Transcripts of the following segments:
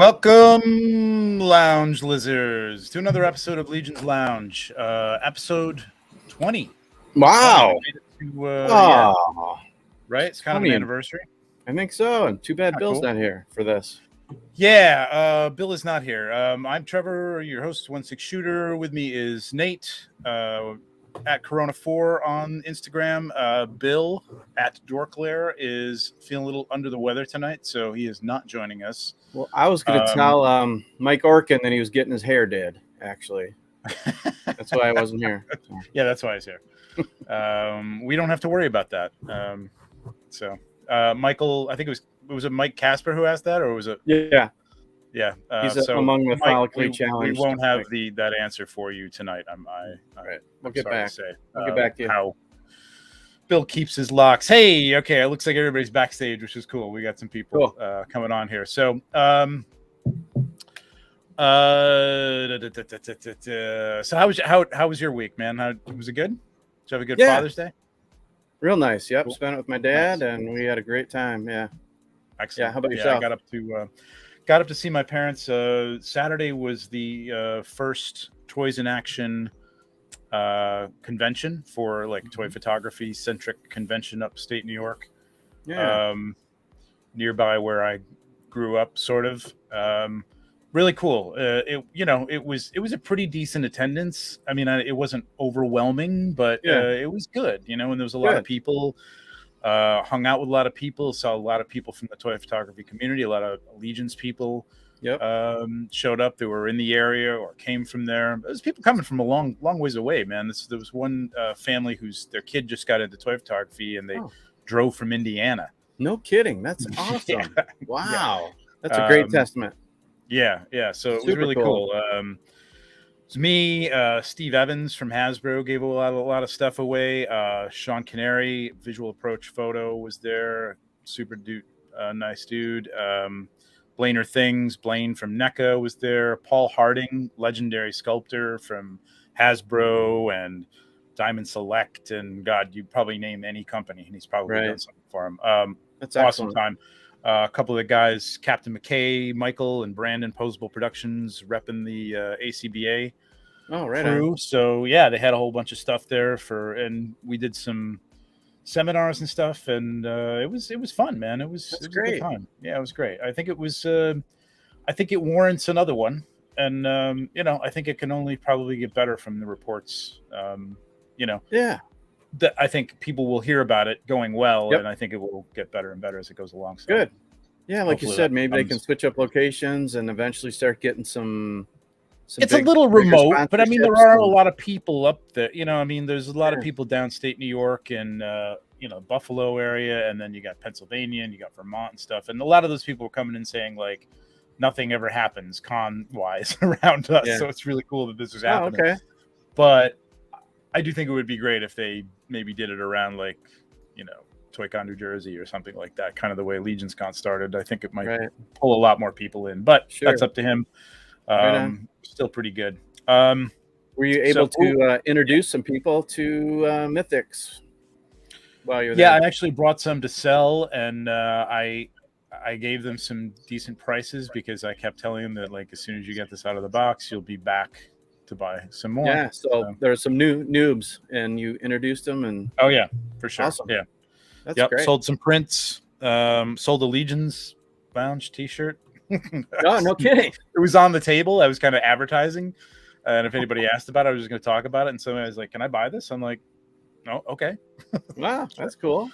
Welcome, Lounge Lizards, to another episode of Legion's Lounge, episode 20. Wow. We made it to, right? It's kind of an 20. anniversary. I think so. And too bad Bill's cool. not here for this. Yeah, Bill is not here. I'm Trevor, your host, 1-6 Shooter. With me is Nate at Corona4 on Instagram. Bill at Dorklair is feeling a little under the weather tonight, so he is not joining us. Well, I was going to tell Mike Orkin that he was getting his hair did, actually. That's why I wasn't here. Yeah, that's why he's here. We don't have to worry about that. Michael, I think it was it Mike Casper who asked that, or was it? Yeah. Yeah. He's among the follically challenged. We won't have that answer for you tonight. Right. We'll get back. We'll get back to you. How Bill keeps his locks. Hey, okay. It looks like everybody's backstage, which is cool. We got some people coming on here. So, so how was your week, man? Was it good? Did you have a good Father's Day? Real nice. Yep. Cool. Spent it with my dad, and we had a great time. Yeah. Excellent. Yeah. How about yourself? I got up to see my parents. Saturday was the first Toys in Action convention for like toy photography centric convention upstate New York. Yeah. Nearby where I grew up, sort of. Really cool. It was a pretty decent attendance. I mean, it wasn't overwhelming, but it was good. And there was a lot of people. Hung out with a lot of people, saw a lot of people from the toy photography community, a lot of Legions people showed up. They were in the area or came from there. There's people coming from a long ways away, man. There was one family their kid just got into toy photography, and they drove from Indiana. No kidding. That's awesome. Yeah. Wow. That's a great testament. Yeah. So it was really cool. It's me, Steve Evans from Hasbro gave a lot of stuff away. Sean Canary, Visual Approach Photo, was there. Super nice dude. Blainer Things, Blaine from NECA was there. Paul Harding, legendary sculptor from Hasbro and Diamond Select, and God, you probably name any company, and he's probably done something for him. That's awesome excellent. time. A couple of the guys, Captain McKay, Michael, and Brandon, Posable Productions, repping the ACBA crew. So yeah, they had a whole bunch of stuff there and we did some seminars and stuff, and it was fun, man. It was great. A good time. Yeah, it was great. I think it warrants another one, and I think it can only probably get better from the reports. That I think people will hear about it going well, and I think it will get better and better as it goes along. So good. Yeah, like you said, maybe they can switch up locations and eventually start getting some it's a little remote, but I mean, there are a lot of people up there. There's a lot of people downstate New York and Buffalo area, and then you got Pennsylvania and you got Vermont and stuff. And a lot of those people were coming in saying like nothing ever happens con wise around us. Yeah. So it's really cool that this is happening. Okay. But I do think it would be great if they maybe did it around like, ToyCon New Jersey or something like that, kind of the way Legions Con started. I think it might pull a lot more people in, but that's up to him. Still pretty good. Were you able to introduce some people to Mythics while you're there? Yeah, I actually brought some to sell, and I gave them some decent prices because I kept telling them that like as soon as you get this out of the box, you'll be back to buy some more. Yeah, so there are some new noobs, and you introduced them, and oh yeah, for sure. Awesome. Yeah, that's great. Sold some prints. Sold a Legions Lounge T-shirt. Oh, no kidding. It was on the table. I was kind of advertising, and if anybody asked about it, I was just going to talk about it. And somebody was like, "Can I buy this?" I'm like, "No, okay." Wow, that's cool.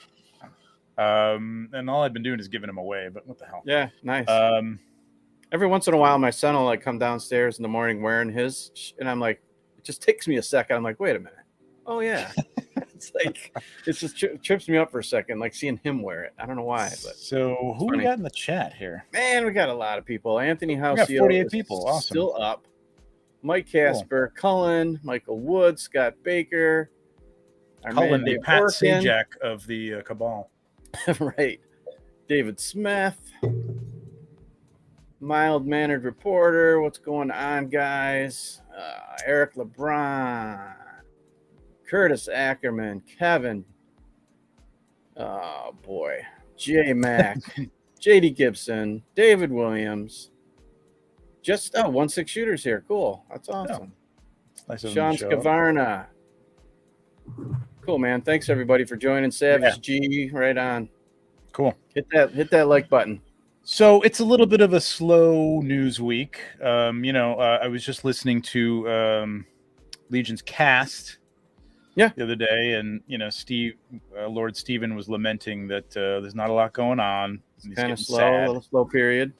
And all I've been doing is giving them away. But what the hell? Yeah, nice. Every once in a while, my son will like come downstairs in the morning wearing his, and I'm like, it just takes me a second. I'm like, wait a minute. Oh yeah. It's like it just trips me up for a second, like seeing him wear it. I don't know why, but so who we got in the chat here? Man, we got a lot of people. Anthony House, 48 people. Awesome. Still up. Mike Casper, Cullen, Michael Wood, Scott Baker, Cullen, the Pat Sajak of the Cabal. Right. David Smith, mild-mannered reporter. What's going on, guys? Eric LeBron. Curtis Ackerman, Kevin, oh boy, J Mac, JD Gibson, David Williams, Just 1-6 shooters here. Cool. That's awesome. It's nice of them Sean to show up. Scavarna. Cool, man. Thanks everybody for joining. Savage G, right on. Cool. Hit that like button. So it's a little bit of a slow news week. I was just listening to Legion's cast the other day, and Lord Stephen was lamenting that there's not a lot going on. It's kind of slow, a little slow period.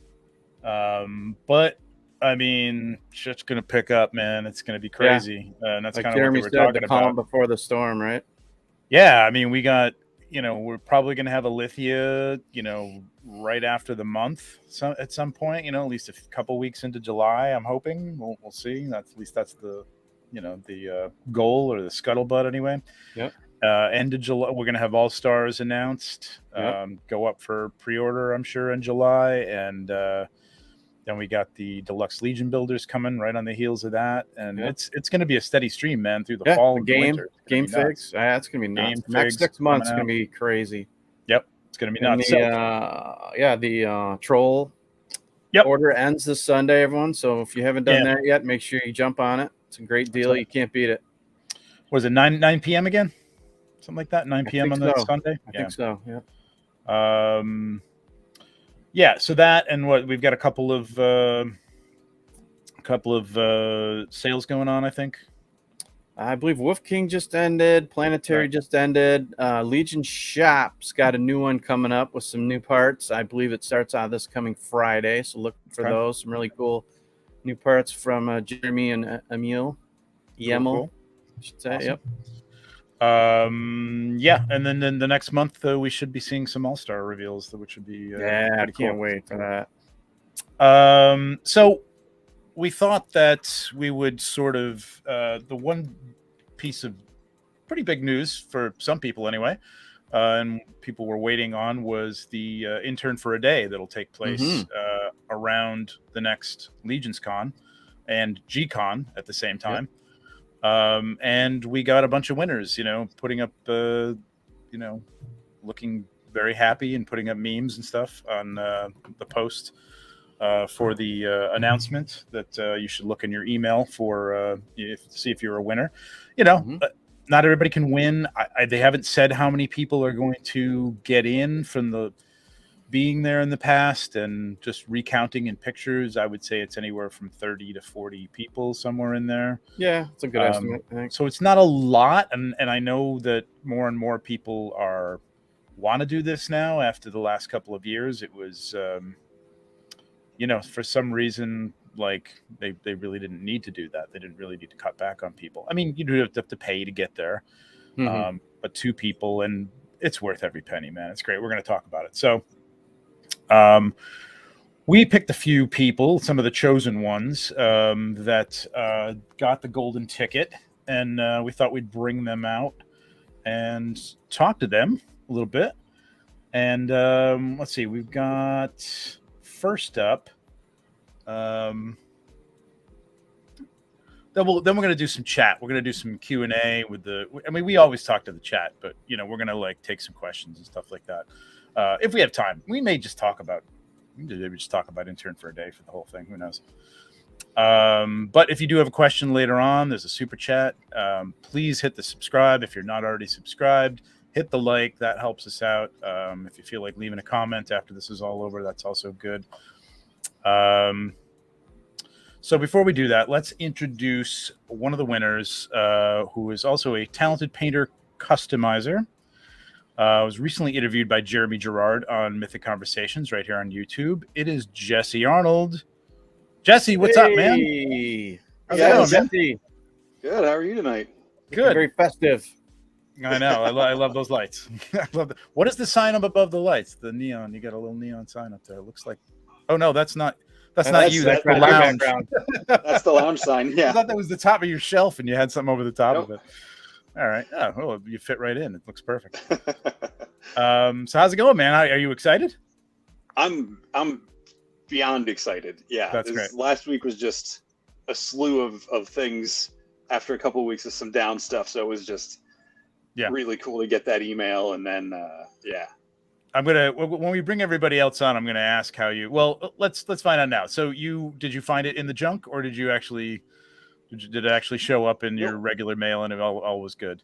But I mean, shit's gonna pick up, man. It's gonna be crazy, and that's kind of what we were talking about. Calm before the storm, right? Yeah, I mean, we got, we're probably gonna have a Lithia, right after the month, at some point, at least a couple weeks into July. I'm hoping we'll see. At least that's the, the goal or the scuttlebutt anyway. Yep. End of July, we're gonna have All Stars announced. Go up for pre-order, I'm sure, in July, and then we got the Deluxe Legion builders coming right on the heels of that, and it's going to be a steady stream, man, through the fall and winter. Game figs, that's going to be nuts. Next 6 months is going to be crazy. Yep, it's going to be nuts. The troll order ends this Sunday, everyone. So if you haven't done that yet, make sure you jump on it. It's a great deal. You can't beat it. Was it 9 p.m. again? Something like that. 9 p.m. on that Sunday. I think so. Yeah. So that, and we've got a couple of sales going on, I think. I believe Wolf King just ended, Planetary just ended. Legion Shop's got a new one coming up with some new parts. I believe it starts on this coming Friday, so look for those. Some really cool new parts from Jeremy and Emil. Cool. I should say. Awesome. Yep. And then the next month we should be seeing some All-Star reveals, which would be I can't wait for that. So we thought that we would sort of the one piece of pretty big news for some people anyway, and people were waiting on, was the Intern for a Day that'll take place around the next Legions Con and G-Con at the same time. And we got a bunch of winners, putting up, looking very happy and putting up memes and stuff on the post for the announcement that you should look in your email for to see if you're a winner. Not everybody can win. They haven't said how many people are going to get in from the being there in the past, and just recounting in pictures. I would say it's anywhere from 30 to 40 people, somewhere in there. Yeah, it's a good estimate, I think. So it's not a lot, and I know that more and more people want to do this now after the last couple of years. It was for some reason, like they really didn't need to do that. They didn't really need to cut back on people. I mean, you do have to pay to get there, but 2 people, and it's worth every penny, man. It's great. We're going to talk about it. So we picked a few people, some of the chosen ones that got the golden ticket, and we thought we'd bring them out and talk to them a little bit. And let's see, we've got first up. Then we're going to do some chat. We're going to do some Q&A with we always talk to the chat, but we're going to take some questions and stuff like that. If we have time, we may just talk about Intern for a Day for the whole thing. Who knows? But if you do have a question later on, there's a super chat. Please hit the subscribe. If you're not already subscribed, hit the like. That helps us out. If you feel like leaving a comment after this is all over, that's also good. So before we do that, let's introduce one of the winners, who is also a talented painter customizer. Was recently interviewed by Jeremy Gerard on Mythic Conversations right here on YouTube. It is Jesse Arnold. Jesse, what's up, man? How's it going, Jesse? Good. How are you tonight? Good. Very festive. I know. I love those lights. I love that. What is the sign up above the lights? The neon. You got a little neon sign up there. It looks like. Oh no, that's not you. That's the lounge. That's the lounge sign. Yeah. I thought that was the top of your shelf, and you had something over the top of it. All right. Oh, well, you fit right in. It looks perfect. So how's it going, man? Are you excited? I'm beyond excited. Yeah. That's great. Last week was just a slew of things after a couple of weeks of some down stuff. So it was just really cool to get that email. And then, when we bring everybody else on, I'm gonna ask how you. Well, let's find out now. So did you find it in the junk, or did it actually show up in your regular mail and it all was good?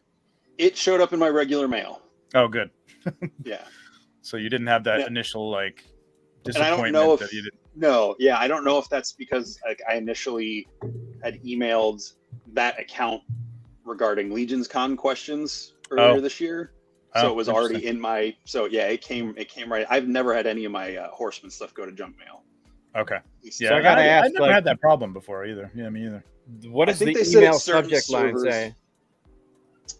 It showed up in my regular mail. Oh, good. Yeah. So you didn't have that initial like disappointment and I don't know that you didn't. No, yeah, I don't know if that's because like I initially had emailed that account regarding Legions Con questions earlier this year. So it was already in my. So yeah, it came right. I've never had any of my Horseman stuff go to junk mail. Okay. Yeah, so I gotta ask. I never had that problem before either. Yeah, me either. What does the email subject line say?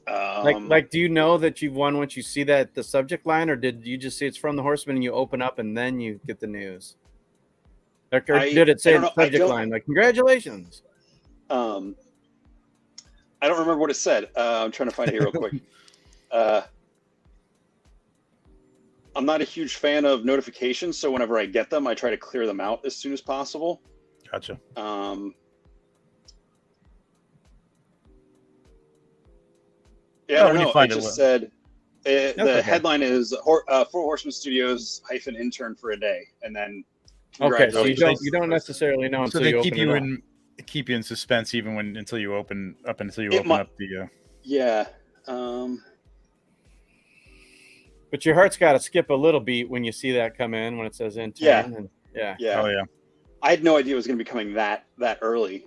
Like, do you know that you've won once you see the subject line, or did you just see it's from the Horseman and you open up and then you get the news? Or did it say the subject line like congratulations? I don't remember what it said. I'm trying to find it here real quick. I'm not a huge fan of notifications, so whenever I get them, I try to clear them out as soon as possible. Gotcha. Yeah, I don't know. It just said the headline is Four Horsemen Studios -intern for a day, and then okay, so you don't necessarily know until you keep you in suspense even until you open up the. Yeah. But your heart's got to skip a little beat when you see that come in when it says intern. Yeah. Oh yeah. I had no idea it was going to be coming that early.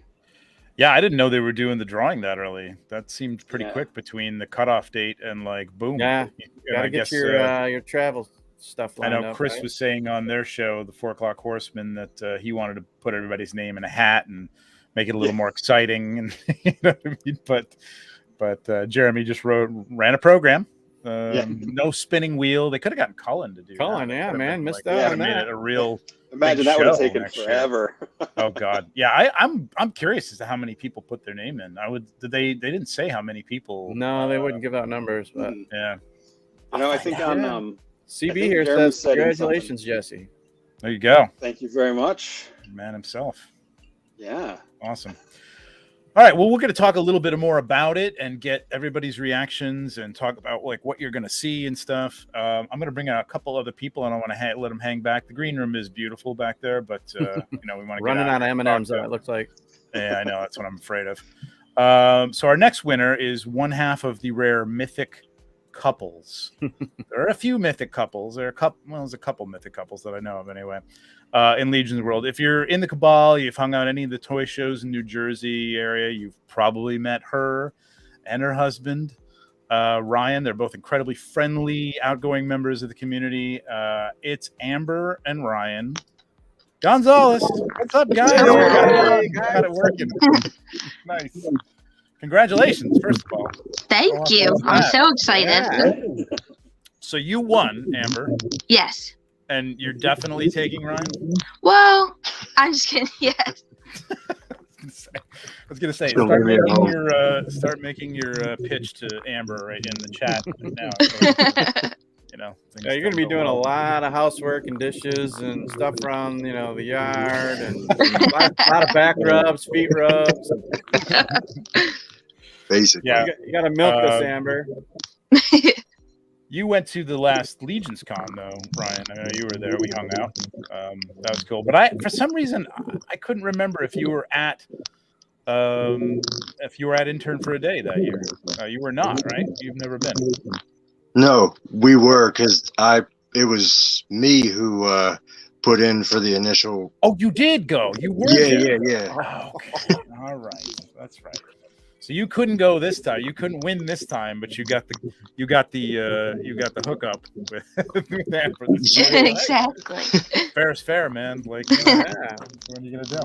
Yeah, I didn't know they were doing the drawing that early. That seemed pretty quick between the cutoff date and like boom. Yeah, gotta get your travel stuff lined up. I know Chris was saying on their show, the 4 o'clock Horseman, that he wanted to put everybody's name in a hat and make it a little more exciting. And you know what I mean? But Jeremy just ran a program. No spinning wheel. They could have gotten Cullen to do. Cullen, yeah, man, missed out on that. Made it a real. Imagine that would have taken forever. Oh God, yeah. I'm curious as to how many people put their name in. They didn't say how many people. No, they wouldn't give out numbers, but yeah. You know, I think on CB here says congratulations, Jesse. There you go. Thank you very much. Man himself. Yeah. Awesome. All right, well, we're going to talk a little bit more about it and get everybody's reactions and talk about like what you're going to see and stuff. I'm going to bring out a couple other people. I don't want to let them hang back. The green room is beautiful back there, but we want to running out of M&Ms. It looks like. Yeah, I know. That's what I'm afraid of. So our next winner is one half of the rare Mythic couples. There are a few Mythic couples. There's a couple Mythic couples that I know of anyway. In Legions World. If you're in the Cabal, you've hung out any of the toy shows in New Jersey area, you've probably met her and her husband, Ryan. They're both incredibly friendly, outgoing members of the community. It's Amber and Ryan Gonzalez. What's up, guys? Got it working. Nice. Congratulations, first of all. Thank you. I'm so excited. Yeah. So you won, Amber. Yes. And you're definitely taking Ryan? Well, I'm just kidding. Yes. I was gonna say, start making your pitch to Amber right in the chat now. So, you're gonna be doing a lot of housework and dishes and stuff around, the yard, and a lot of back rubs, feet rubs. Basically, yeah. You got to milk this, Amber. You went to the last Legions Con, though, Ryan. I know you were there. We hung out. That was cool. But for some reason, I couldn't remember if you were at Intern for a Day that year. You were not, right? You've never been. No, we were, because it was me who put in for the initial. Oh, you did go. You were. Yeah. Oh, okay. All right, that's right. So you couldn't go this time. You couldn't win this time, but you got the hookup with that. Exactly. Fair is fair, man. Like, what are you gonna do?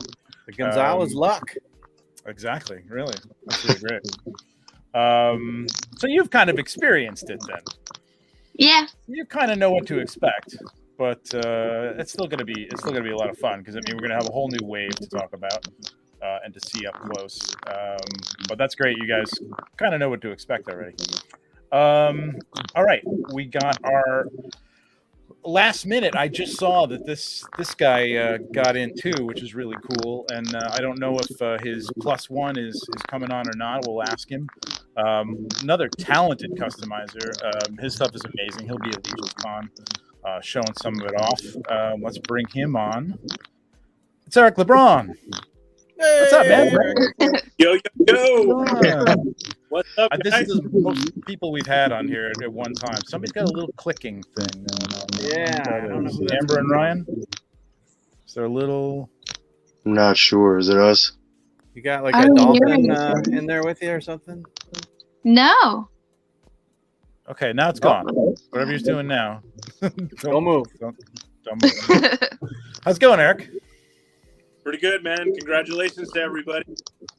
The Gonzalez luck. Exactly. Really, that's really great. So you've kind of experienced it then. Yeah. You kind of know what to expect, but it's still gonna be a lot of fun because we're gonna have a whole new wave to talk about. And to see up close. But that's great. You guys kind of know what to expect already. All right. We got our last minute. I just saw that this guy got in too, which is really cool. And I don't know if his +1 is coming on or not. We'll ask him. Another talented customizer. His stuff is amazing. He'll be at Legions Con. showing some of it off. Let's bring him on. It's Eric LeBron. What's up, man? Yo, what's up, This guys? is the most people we've had on here at one time. Somebody's got a little clicking thing going on. Yeah, I don't know who that's Amber and Ryan. Is there a little? I'm not sure. Is it us? You got like I a don't dolphin hear in there with you or something? No. Okay, now it's gone. Whatever he's doing now. Don't move. Don't move. How's it going, Eric? Pretty good, man. Congratulations to everybody.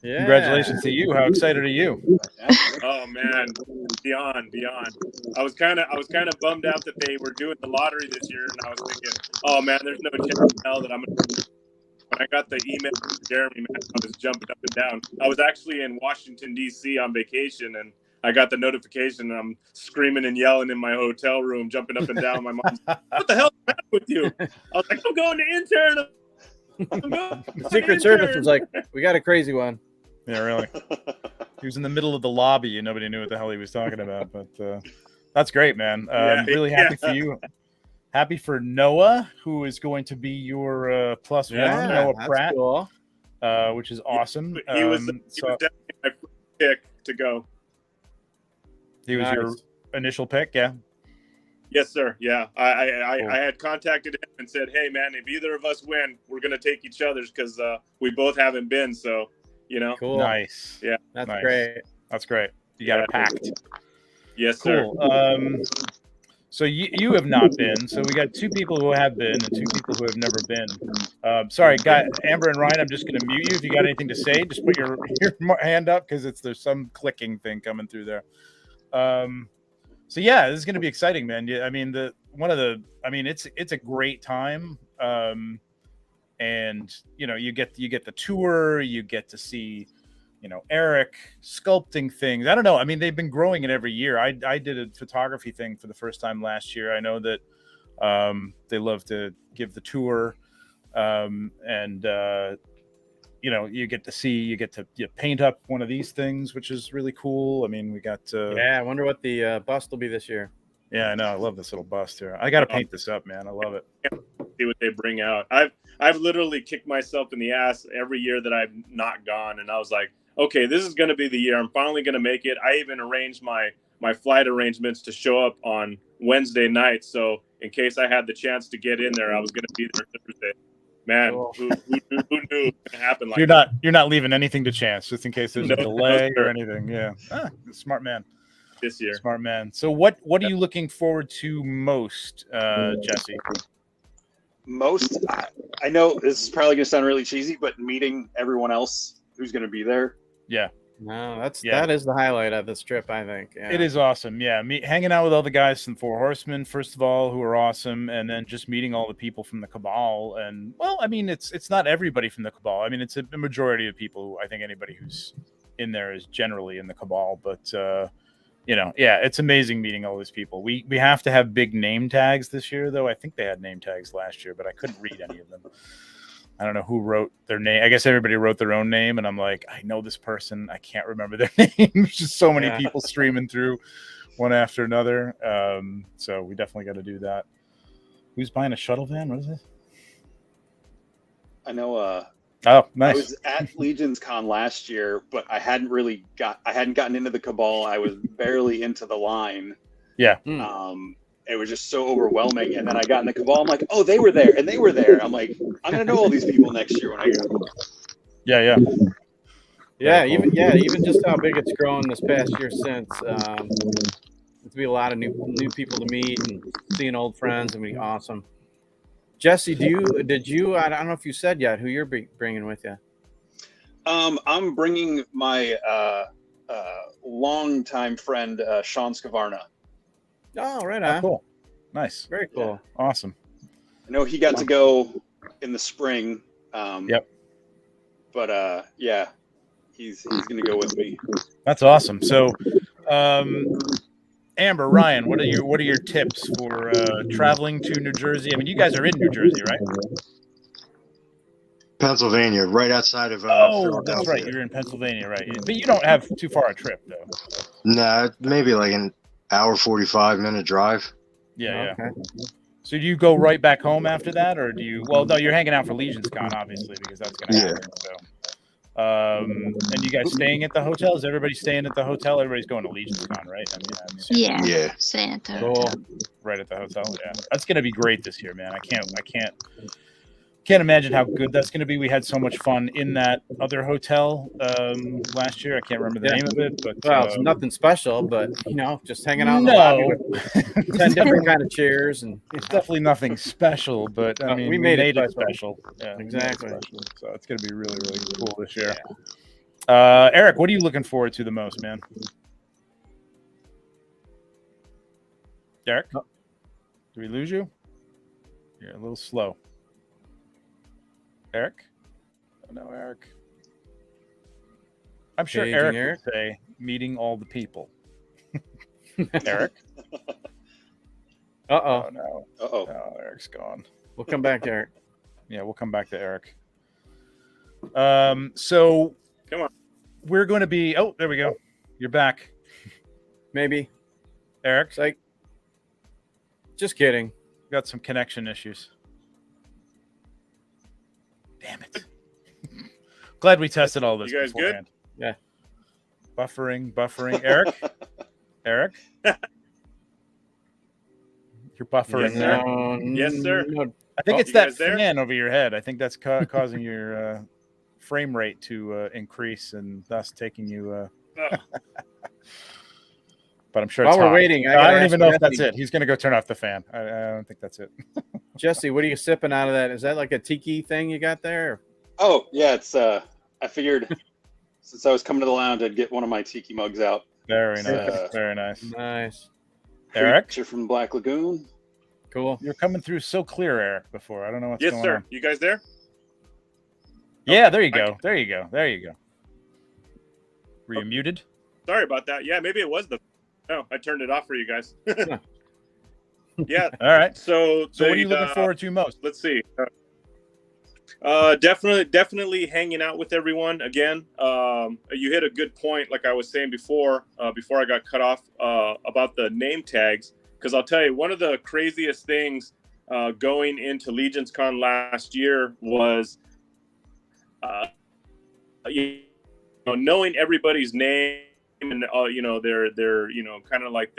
Yeah. Congratulations to you. How excited are you? Oh man, beyond. I was kind of bummed out that they were doing the lottery this year, and I was thinking, oh man, there's no chance in hell that I'm gonna. When I got the email from Jeremy, man, I was jumping up and down. I was actually in Washington D.C. on vacation, and I got the notification, and I'm screaming and yelling in my hotel room, jumping up and down. My mom's like, what the hell is wrong with you? I was like, I'm going to intern. The Secret Service was like, we got a crazy one. Yeah, really. He was in the middle of the lobby and nobody knew what the hell he was talking about. But that's great, man. I'm really happy for you. Happy for Noah, who is going to be your plus one, Noah Pratt, cool. Which is awesome. He was definitely my first pick to go. He was your initial pick, yeah? Yes, sir. Yeah, I had contacted him and said, "Hey, man, if either of us win, we're gonna take each other's because we both haven't been." So, you know, Cool. Nice. Yeah, That's Nice. great. That's great. You got it packed. yes, sir. Cool. So you have not been. So we got two people who have been and two people who have never been. Sorry, Amber and Ryan, I'm just going to mute you. If you got anything to say, just put your hand up because there's some clicking thing coming through there. So yeah, this is going to be exciting, man. I mean, it's a great time. And you get the tour, you get to see, Eric sculpting things. I don't know. I mean, they've been growing it every year. I did a photography thing for the first time last year. I know that they love to give the tour, you get to paint up one of these things, which is really cool. I mean, we got I wonder what the bust will be this year. Yeah, I know. I love this little bust here. I got to paint this up, man. I love it. See what they bring out. I've literally kicked myself in the ass every year that I've not gone, and I was like, okay, this is going to be the year. I'm finally going to make it. I even arranged my flight arrangements to show up on Wednesday night, so in case I had the chance to get in there, I was going to be there Thursday. Man, Cool. who knew it was going to happen like that? You're not leaving anything to chance, just in case there's a delay or anything. Yeah, smart man. This year. Smart man. So what are you looking forward to most, Jesse? Most, I know this is probably going to sound really cheesy, but meeting everyone else who's going to be there. Yeah. No, that is the highlight of this trip, I think. Yeah. It is awesome. Yeah, hanging out with all the guys from Four Horsemen, first of all, who are awesome, and then just meeting all the people from the Cabal. And well, I mean, it's not everybody from the Cabal. I mean, it's a majority of people who I think anybody who's in there is generally in the Cabal. But it's amazing meeting all these people. We have to have big name tags this year, though. I think they had name tags last year, but I couldn't read any of them. I don't know who wrote their name. I guess everybody wrote their own name, and I'm like, I know this person. I can't remember their name. There's just so many people streaming through one after another. So we definitely got to do that. Who's buying a shuttle van? What is it? I know. Oh, nice. I was at Legions Con last year, but I hadn't gotten into the Cabal. I was barely into the line. Yeah. It was just so overwhelming. And then I got in the Cabal. I'm like, oh, they were there and they were there. I'm like, I'm going to know all these people next year when I go. Yeah. Even just how big it's grown this past year since. It's be a lot of new people to meet and seeing old friends and be awesome. Jesse, did you? I don't know if you said yet who you're bringing with you. I'm bringing my longtime friend Sean Scavarna. Oh, right on. Cool. Nice. Very cool. Yeah. Awesome. I know he got to go in the spring. Yep. But he's going to go with me. That's awesome. So, Amber, Ryan, what are your tips for traveling to New Jersey? I mean, you guys are in New Jersey, right? Pennsylvania, right outside of that's right. You're in Pennsylvania, right? But you don't have too far a trip, though. Nah, maybe like an hour 45-minute drive. Yeah. Okay. So do you go right back home after that, or do you? Well, no, you're hanging out for Legions Con, obviously, because that's going to happen. So, and you guys staying at the hotel? Is everybody staying at the hotel? Everybody's going to Legions Con, right? I mean, I'm assuming Yeah. Yeah. Santa. Cool. right at the hotel. Yeah, that's going to be great this year, man. I can't imagine how good that's going to be. We had so much fun in that other hotel last year. I can't remember the name of it, but Well, it's nothing special, but just hanging out in the lobby with 10 different kind of chairs, and it's definitely nothing special. But I mean, we made it special. Yeah, Exactly. So it's going to be really, really cool this year. Eric, what are you looking forward to the most, man? Eric, Oh. Did we lose you? You're a little slow. Eric? Oh, no, Eric. I'm sure Paging Eric Eric. would say meeting all the people. Eric? Uh-oh. Oh, no. Uh-oh. Oh, Eric's gone. We'll come back to Eric. Yeah, we'll come back to Eric. So Come on. we're going to be. Oh, there we go. You're back, Maybe. Eric. It's like, just kidding. Got some connection issues. Damn it! Glad we tested all this. You guys good? beforehand. Yeah. Buffering. Eric. Eric. You're buffering Yes, there. sir. Yes, sir. No, I think Oh, it's you that guys there? fan over your head. I think that's causing your frame rate to increase and thus taking you. Oh. But I'm sure While it's we're hot. waiting, I I gotta don't ask even know if that's Jesse. it. He's going to go turn off the fan. I don't think that's it. Jesse, what are you sipping out of that? Is that like a tiki thing you got there? Oh, yeah, it's I figured since I was coming to the lounge, I'd get one of my tiki mugs out. Very nice. Uh, Very nice. Nice. Eric, Creature from Black Lagoon. Cool. you're coming through so clear, Eric, before. I don't know what's Yes, going sir. on. You guys there? Yeah, there you go. There you go. There you go. Were you muted? Sorry about that. Yeah, maybe it was the. No, I turned it off for you guys. Yeah. All right. So So what are you looking forward to most? Let's see. Definitely hanging out with everyone again. You hit a good point, like I was saying before I got cut off, about the name tags. Because I'll tell you, one of the craziest things going into Legions Con last year was, knowing everybody's name and their kind of like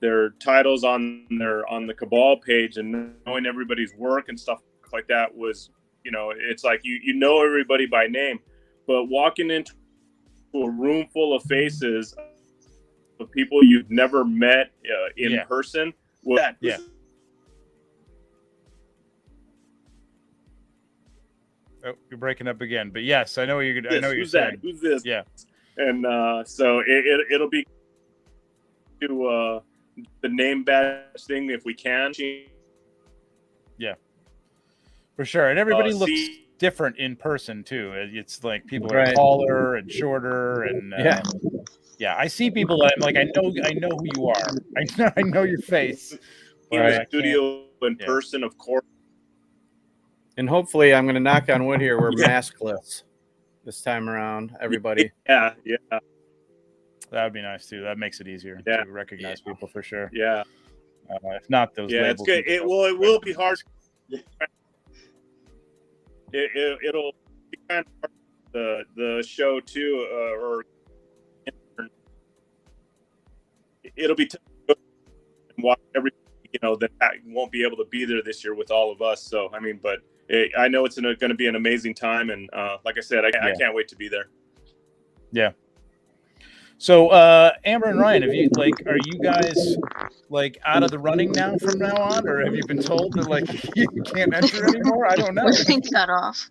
their titles on the Cabal page, and knowing everybody's work and stuff like that was, it's like you know everybody by name, but walking into a room full of faces of people you've never met in person. Well, Yeah. Oh, you're breaking up again, but yes, I know what you're. I know what you're who's that? saying. Who's this? Yeah. And so it'll be to the name badge thing if we can. For sure, and everybody looks see- different in person too. It's like people are Right. taller and shorter, and yeah. I see people that I'm like, I know who you are. I know your face. In But I the can't- studio in yeah. person, of course. And hopefully, I'm going to knock on wood here. We're Yeah. maskless this time around, everybody. Yeah. That would be nice too. That makes it easier Yeah. to recognize people for sure. Yeah. If not, those Yeah, it's labels. good. It will be hard. It'll be kind of hard the show too, or it'll be tough to watch everybody. That won't be able to be there this year with all of us. So I mean, but I know it's going to be an amazing time, and like I said, I can't wait to be there. Yeah. So, Amber and Ryan, are you guys like out of the running now from now on, or have you been told that like you can't enter anymore? I don't know. We're being cut off.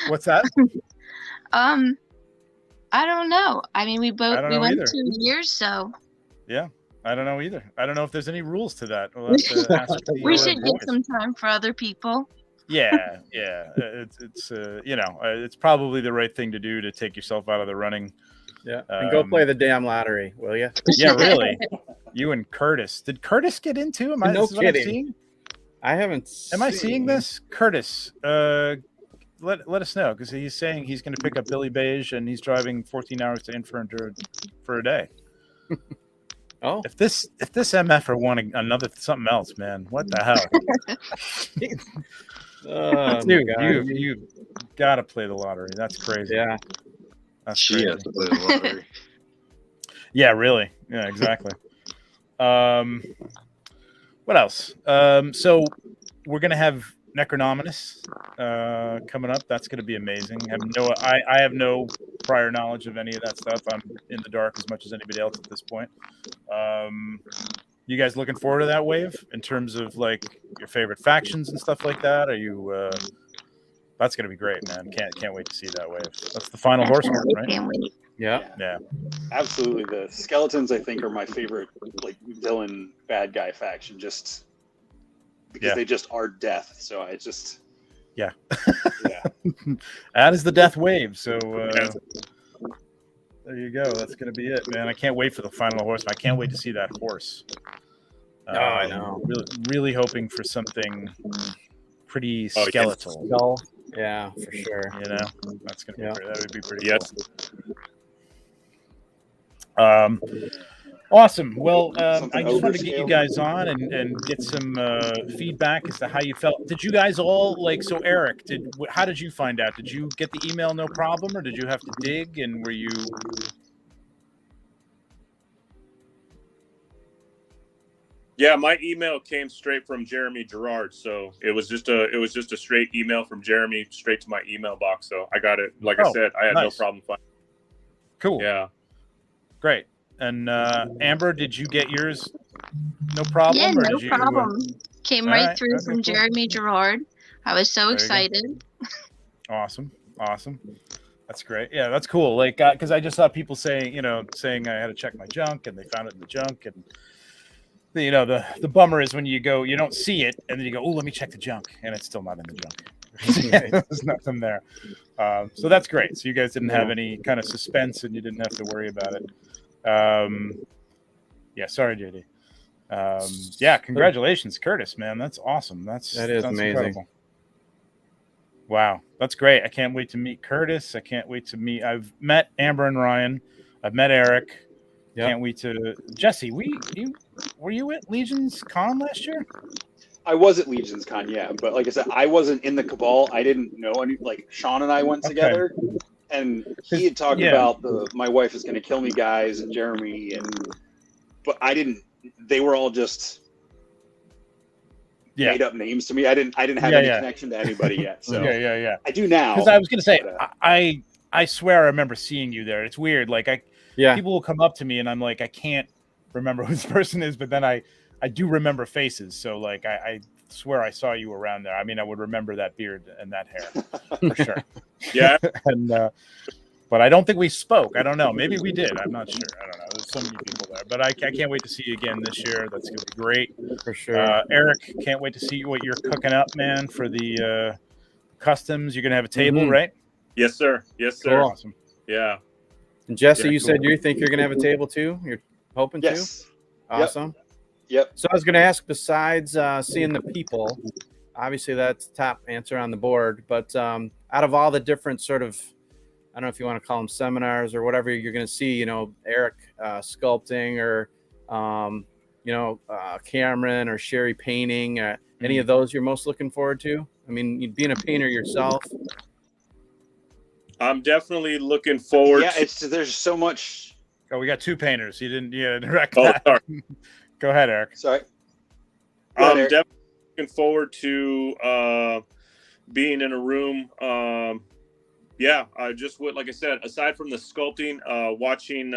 What's that? I don't know. I mean, we I don't know went either. 2 years, so Yeah, I don't know either. I don't know if there's any rules to that. We'll have to ask the, we should boys. give some time for other people. Yeah. It's probably the right thing to do to take yourself out of the running. Yeah. And go play the damn lottery, will you? Yeah, really. You and Curtis. Did Curtis get into? Am I? No this is what I'm kidding. seeing? I haven't. Am I seeing this? Curtis, let us know, because he's saying he's going to pick up Billy Beige and he's driving 14 hours to Inferno for a day. Oh, If this MF won another something else, man, what the hell? Dude, you gotta play the lottery. That's crazy. Yeah, that's She crazy. has to play the lottery. Yeah, really. Yeah, exactly. What else? So we're gonna have Necronominus coming up. That's gonna be amazing. I have no prior knowledge of any of that stuff. I'm in the dark as much as anybody else at this point. You guys looking forward to that wave in terms of like your favorite factions and stuff like that? Are you? That's gonna be great, man. Can't wait to see that wave. That's the final horseman, right? Can't wait. yeah. Absolutely. The skeletons, I think, are my favorite, like, villain bad guy faction, just because they just are death. So I just yeah. That is the death wave. So there you go. That's gonna be it, man. I can't wait for the final horseman. I can't wait to see that horse. I know. Really hoping for something pretty skeletal. Skull. Yeah, for sure. You know, that's gonna be that would be pretty cool. Awesome. Well, I just wanted to get you guys on and get some feedback as to how you felt. Did you guys all so Eric, how did you find out? Did you get the email no problem, or did you have to dig, and were you? Yeah, my email came straight from Jeremy Gerard, so it was just a straight email from Jeremy straight to my email box. So I got it. Like I said, I had no problem finding it. Cool. Yeah. Great. And Amber, did you get yours? No problem. Yeah, or no did you, problem. Came right through okay, from cool. Jeremy Gerard. I was so There you excited. Awesome. That's great. Yeah, that's cool. Like, because I just saw people saying I had to check my junk, and they found it in the junk, and the bummer is when you go, you don't see it, and then you go, oh, let me check the junk, and it's still not in the junk. There's nothing there. So that's great. So you guys didn't have any kind of suspense, and you didn't have to worry about it. Sorry, JD. Congratulations, Curtis, man. That's awesome. That's amazing. Incredible. Wow, that's great. I can't wait to meet Curtis. I can't wait to meet. I've met Amber and Ryan. I've met Eric. Yep. Can't wait to Jesse. Were you at Legions Con last year? I was at Legions Con, yeah, but like I said, I wasn't in the cabal. I didn't know any. Like Sean and I went together, and he had talked about my wife is going to kill me, guys, and Jeremy, but I didn't. They were all just made up names to me. I didn't have any connection to anybody yet. So I do now. Because I was going to say, I swear I remember seeing you there. It's weird. Like people will come up to me and I'm like, I can't remember who this person is, but then I do remember faces. So like I swear I saw you around there. I mean, I would remember that beard and that hair for sure. Yeah. And but I don't think we spoke. I don't know. Maybe we did. I'm not sure. I don't know. There's so many people there. But I can't wait to see you again this year. That's going to be great. For sure. Eric, can't wait to see what you're cooking up, man, for the customs. You're going to have a table, right? Yes, sir. Yes, sir. Cool. Awesome. Yeah. And Jesse, you said you think you're going to have a table too? You're hoping to? Awesome. Yep. So I was going to ask, besides seeing the people, obviously that's the top answer on the board, but out of all the different sort of, I don't know if you want to call them seminars or whatever you're going to see, Eric sculpting or, Cameron or Sherry painting, any of those you're most looking forward to? I mean, being a painter yourself. I'm definitely looking forward. Yeah, there's so much. Oh, we got two painters. You didn't direct that. Sorry. Go ahead, Eric. Sorry. I'm definitely looking forward to being in a room. I just would, like I said, aside from the sculpting, watching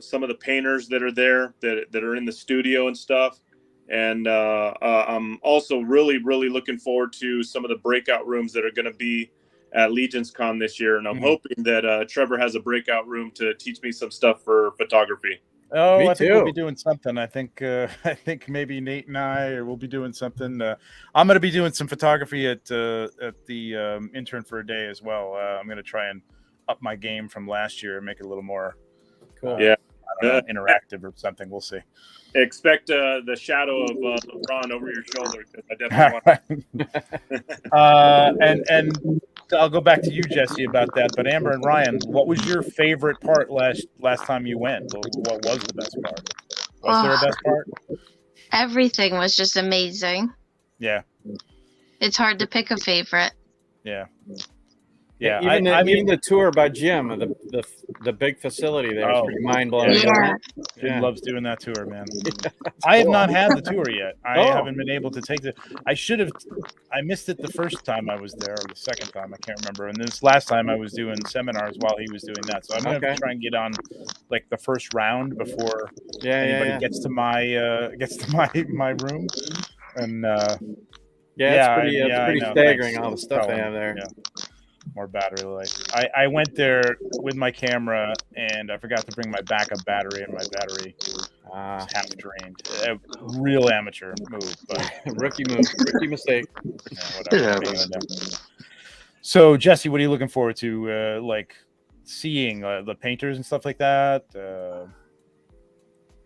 some of the painters that are there that are in the studio and stuff. And I'm also really, really looking forward to some of the breakout rooms that are going to be at Legions Con this year. And I'm hoping that Trevor has a breakout room to teach me some stuff for photography. Oh, I think we'll be doing something. I think maybe Nate and I will be doing something. I'm going to be doing some photography at the Intern for a Day as well. I'm going to try and up my game from last year and make it a little more cool. Interactive or something. We'll see. Expect the shadow of LeBron over your shoulder. I definitely want. And I'll go back to you, Jesse, about that. But Amber and Ryan, what was your favorite part last time you went? What was the best part? Was there a best part? Everything was just amazing. Yeah. It's hard to pick a favorite. Yeah. Yeah. Even the tour by Jim, the big facility there is pretty mind blowing. Yeah. Jim loves doing that tour, man. I have not had the tour yet. I haven't been able to take it. I should have. I missed it the first time I was there, or the second time. I can't remember. And this last time I was doing seminars while he was doing that. So I'm gonna try and get on like the first round before anybody gets to my my room. And it's pretty staggering all the stuff they have there. Yeah. More battery life. I went there with my camera and I forgot to bring my backup battery, and my battery was half drained. A real amateur move, but rookie mistake. Yeah, whatever. So Jesse, what are you looking forward to? Like seeing the painters and stuff like that?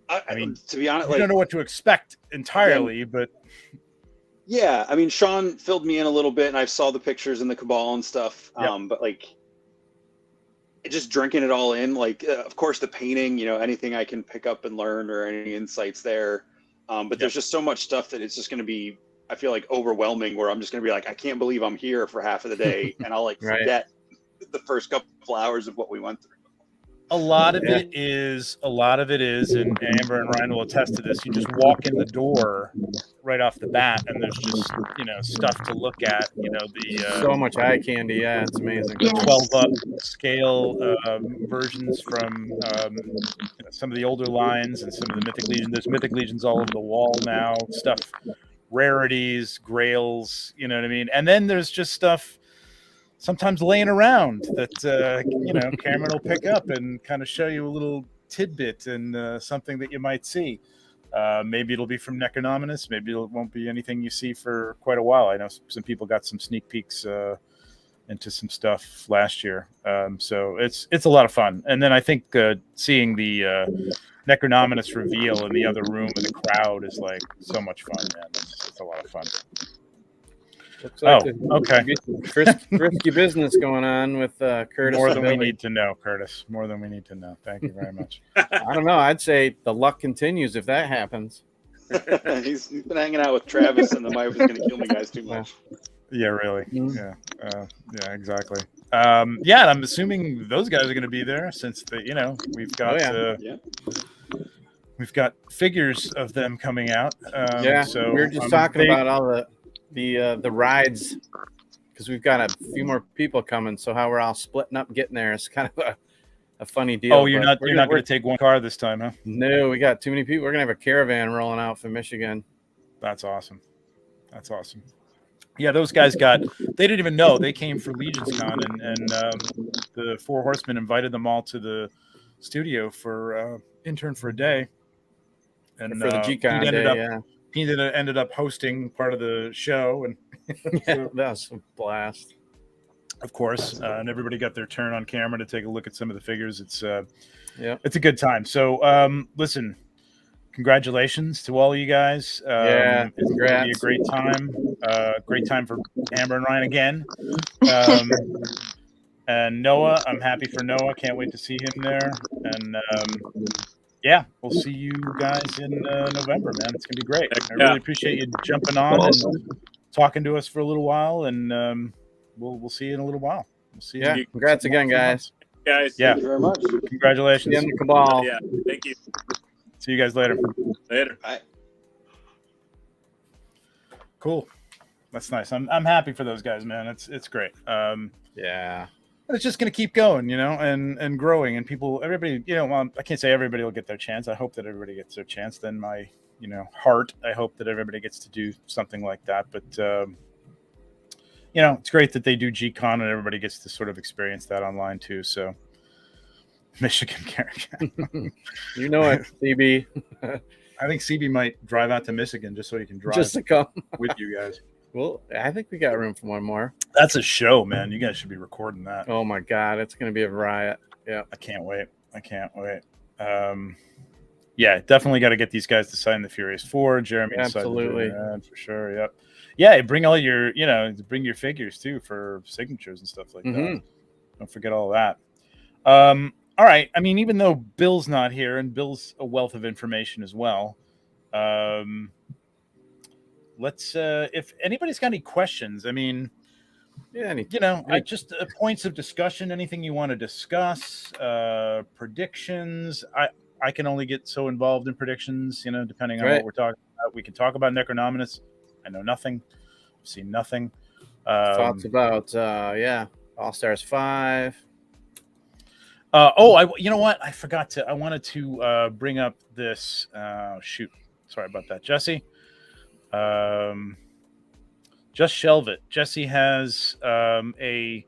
I mean, to be honest, I don't know what to expect entirely, but. Yeah, I mean, Sean filled me in a little bit, and I saw the pictures in the Cabal and stuff. But like, just drinking it all in. Like, of course, the painting. Anything I can pick up and learn, or any insights there. But there's just so much stuff that it's just going to be. I feel like overwhelming. Where I'm just going to be like, I can't believe I'm here for half of the day, and I'll like forget the first couple hours of what we went through. A lot of it is, and Amber and Ryan will attest to this. You just walk in the door right off the bat, and there's just stuff to look at. So much eye candy. Yeah, it's amazing. 12 up scale versions from some of the older lines and some of the Mythic Legions. There's Mythic Legions all over the wall now. Stuff, rarities, grails. You know what I mean? And then there's just stuff. Sometimes laying around that Cameron will pick up and kind of show you a little tidbit and something that you might see. Maybe it'll be from Necronominus. Maybe it won't be anything you see for quite a while. I know some people got some sneak peeks into some stuff last year, so it's a lot of fun. And then I think seeing the Necronominus reveal in the other room with the crowd is like so much fun, man. It's a lot of fun. Okay. Risky business going on with Curtis. More than we need to know, Curtis. More than we need to know. Thank you very much. I don't know. I'd say the luck continues if that happens. He's been hanging out with Travis, and the wife was going to kill me guys too much. Yeah, really. Mm-hmm. Yeah, exactly. And I'm assuming those guys are going to be there since we've got we've got figures of them coming out. So we were just talking about all the rides, because we've got a few more people coming, so how we're all splitting up getting there is kind of a funny deal. Oh, you're not going to take one car this time, huh? No, we got too many people. We're gonna have a caravan rolling out from Michigan. That's awesome. Yeah, those guys they didn't even know they came for Legions Con, and the Four Horsemen invited them all to the studio for intern for a day, and for the G-Con he ended up hosting part of the show, and that was a blast. Of course, and everybody got their turn on camera to take a look at some of the figures. It's a good time. So, listen, congratulations to all of you guys. It's going to be a great time. Great time for Amber and Ryan again. And Noah, I'm happy for Noah. Can't wait to see him there. And we'll see you guys in November, man. It's gonna be great. I really appreciate you jumping on and talking to us for a little while, and we'll see you in a little while. We'll see you. Yeah, congrats again, guys. Guys, thank you very much. Congratulations. See you in the Cabal. Yeah, thank you. See you guys later. Bye. Cool. That's nice. I'm happy for those guys, man. It's great. It's just going to keep going, and growing, and everybody, I can't say everybody will get their chance. I hope that everybody gets their chance. Then my, heart, I hope that everybody gets to do something like that. But, it's great that they do G-Con and everybody gets to sort of experience that online too. So Michigan Caravan. You know it, CB. I think CB might drive out to Michigan just so he can drive just to come with you guys. Well, I think we got room for one more. That's a show, man. You guys should be recording that. Oh my God, it's going to be a riot. Yeah, I can't wait. Definitely got to get these guys to sign the Furious 4. Jeremy, absolutely, for sure. Yep. Yeah, bring all your, bring your figures too for signatures and stuff like Mm-hmm. that. Don't forget all that. All right. I mean, even though Bill's not here, and Bill's a wealth of information as well, let's if anybody's got any questions, I mean, Yeah, just points of discussion, anything you want to discuss, predictions. I can only get so involved in predictions, depending on what we're talking about. We can talk about Necronominus. I know nothing. I've seen nothing. Thoughts about All Stars 5. You know what? I wanted to bring up this. Shoot. Sorry about that, Jesse. Just shelve it. Jesse has a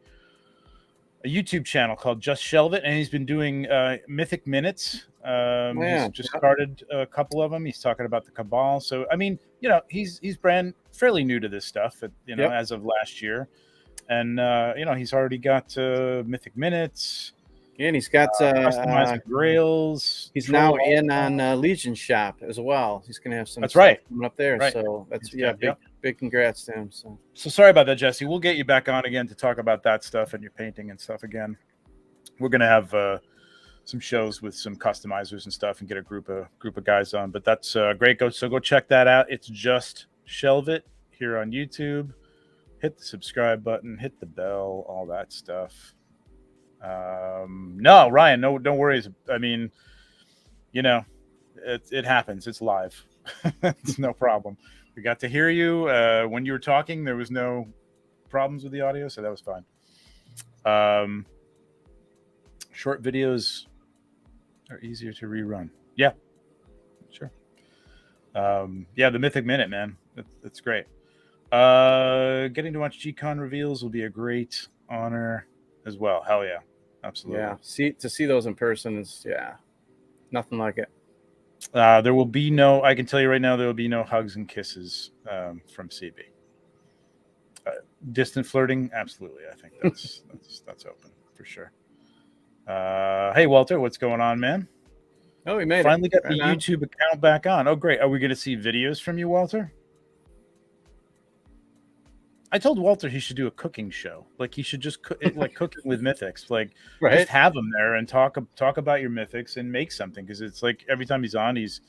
YouTube channel called Just Shelve It, and he's been doing Mythic Minutes. He's just started a couple of them. He's talking about the Cabal. So I mean, he's fairly new to this stuff. As of last year, and he's already got Mythic Minutes. And he's got customizing Grails. He's now in on Legion Shop as well. He's going to have some. That's right. Coming up there. Right. So that's big congrats to him. So sorry about that, Jesse. We'll get you back on again to talk about that stuff and your painting and stuff again. We're going to have some shows with some customizers and stuff, and get a group of guys on. But that's great. Go check that out. It's Just Shelve It here on YouTube. Hit the subscribe button. Hit the bell. All that stuff. No, Ryan, no, don't worry. I mean, it happens. It's live. It's no problem. We got to hear you when you were talking. There was no problems with the audio, so that was fine. Short videos are easier to rerun. Yeah, sure. The Mythic Minute, man. That's great. Getting to watch G-Con reveals will be a great honor as well. Hell yeah. Absolutely. Yeah. To see those in person is nothing like it. There will be no, I can tell you right now, there will be no hugs and kisses from CB. Distant flirting, absolutely. I think that's open for sure. Hey Walter, what's going on, man? Oh, we made finally got the YouTube account back on. Oh, great. Are we going to see videos from you, Walter? I told Walter he should do a cooking show. Like he should just like cooking with mythics. Like just have him there and talk about your mythics and make something, because it's like every time he's on, he's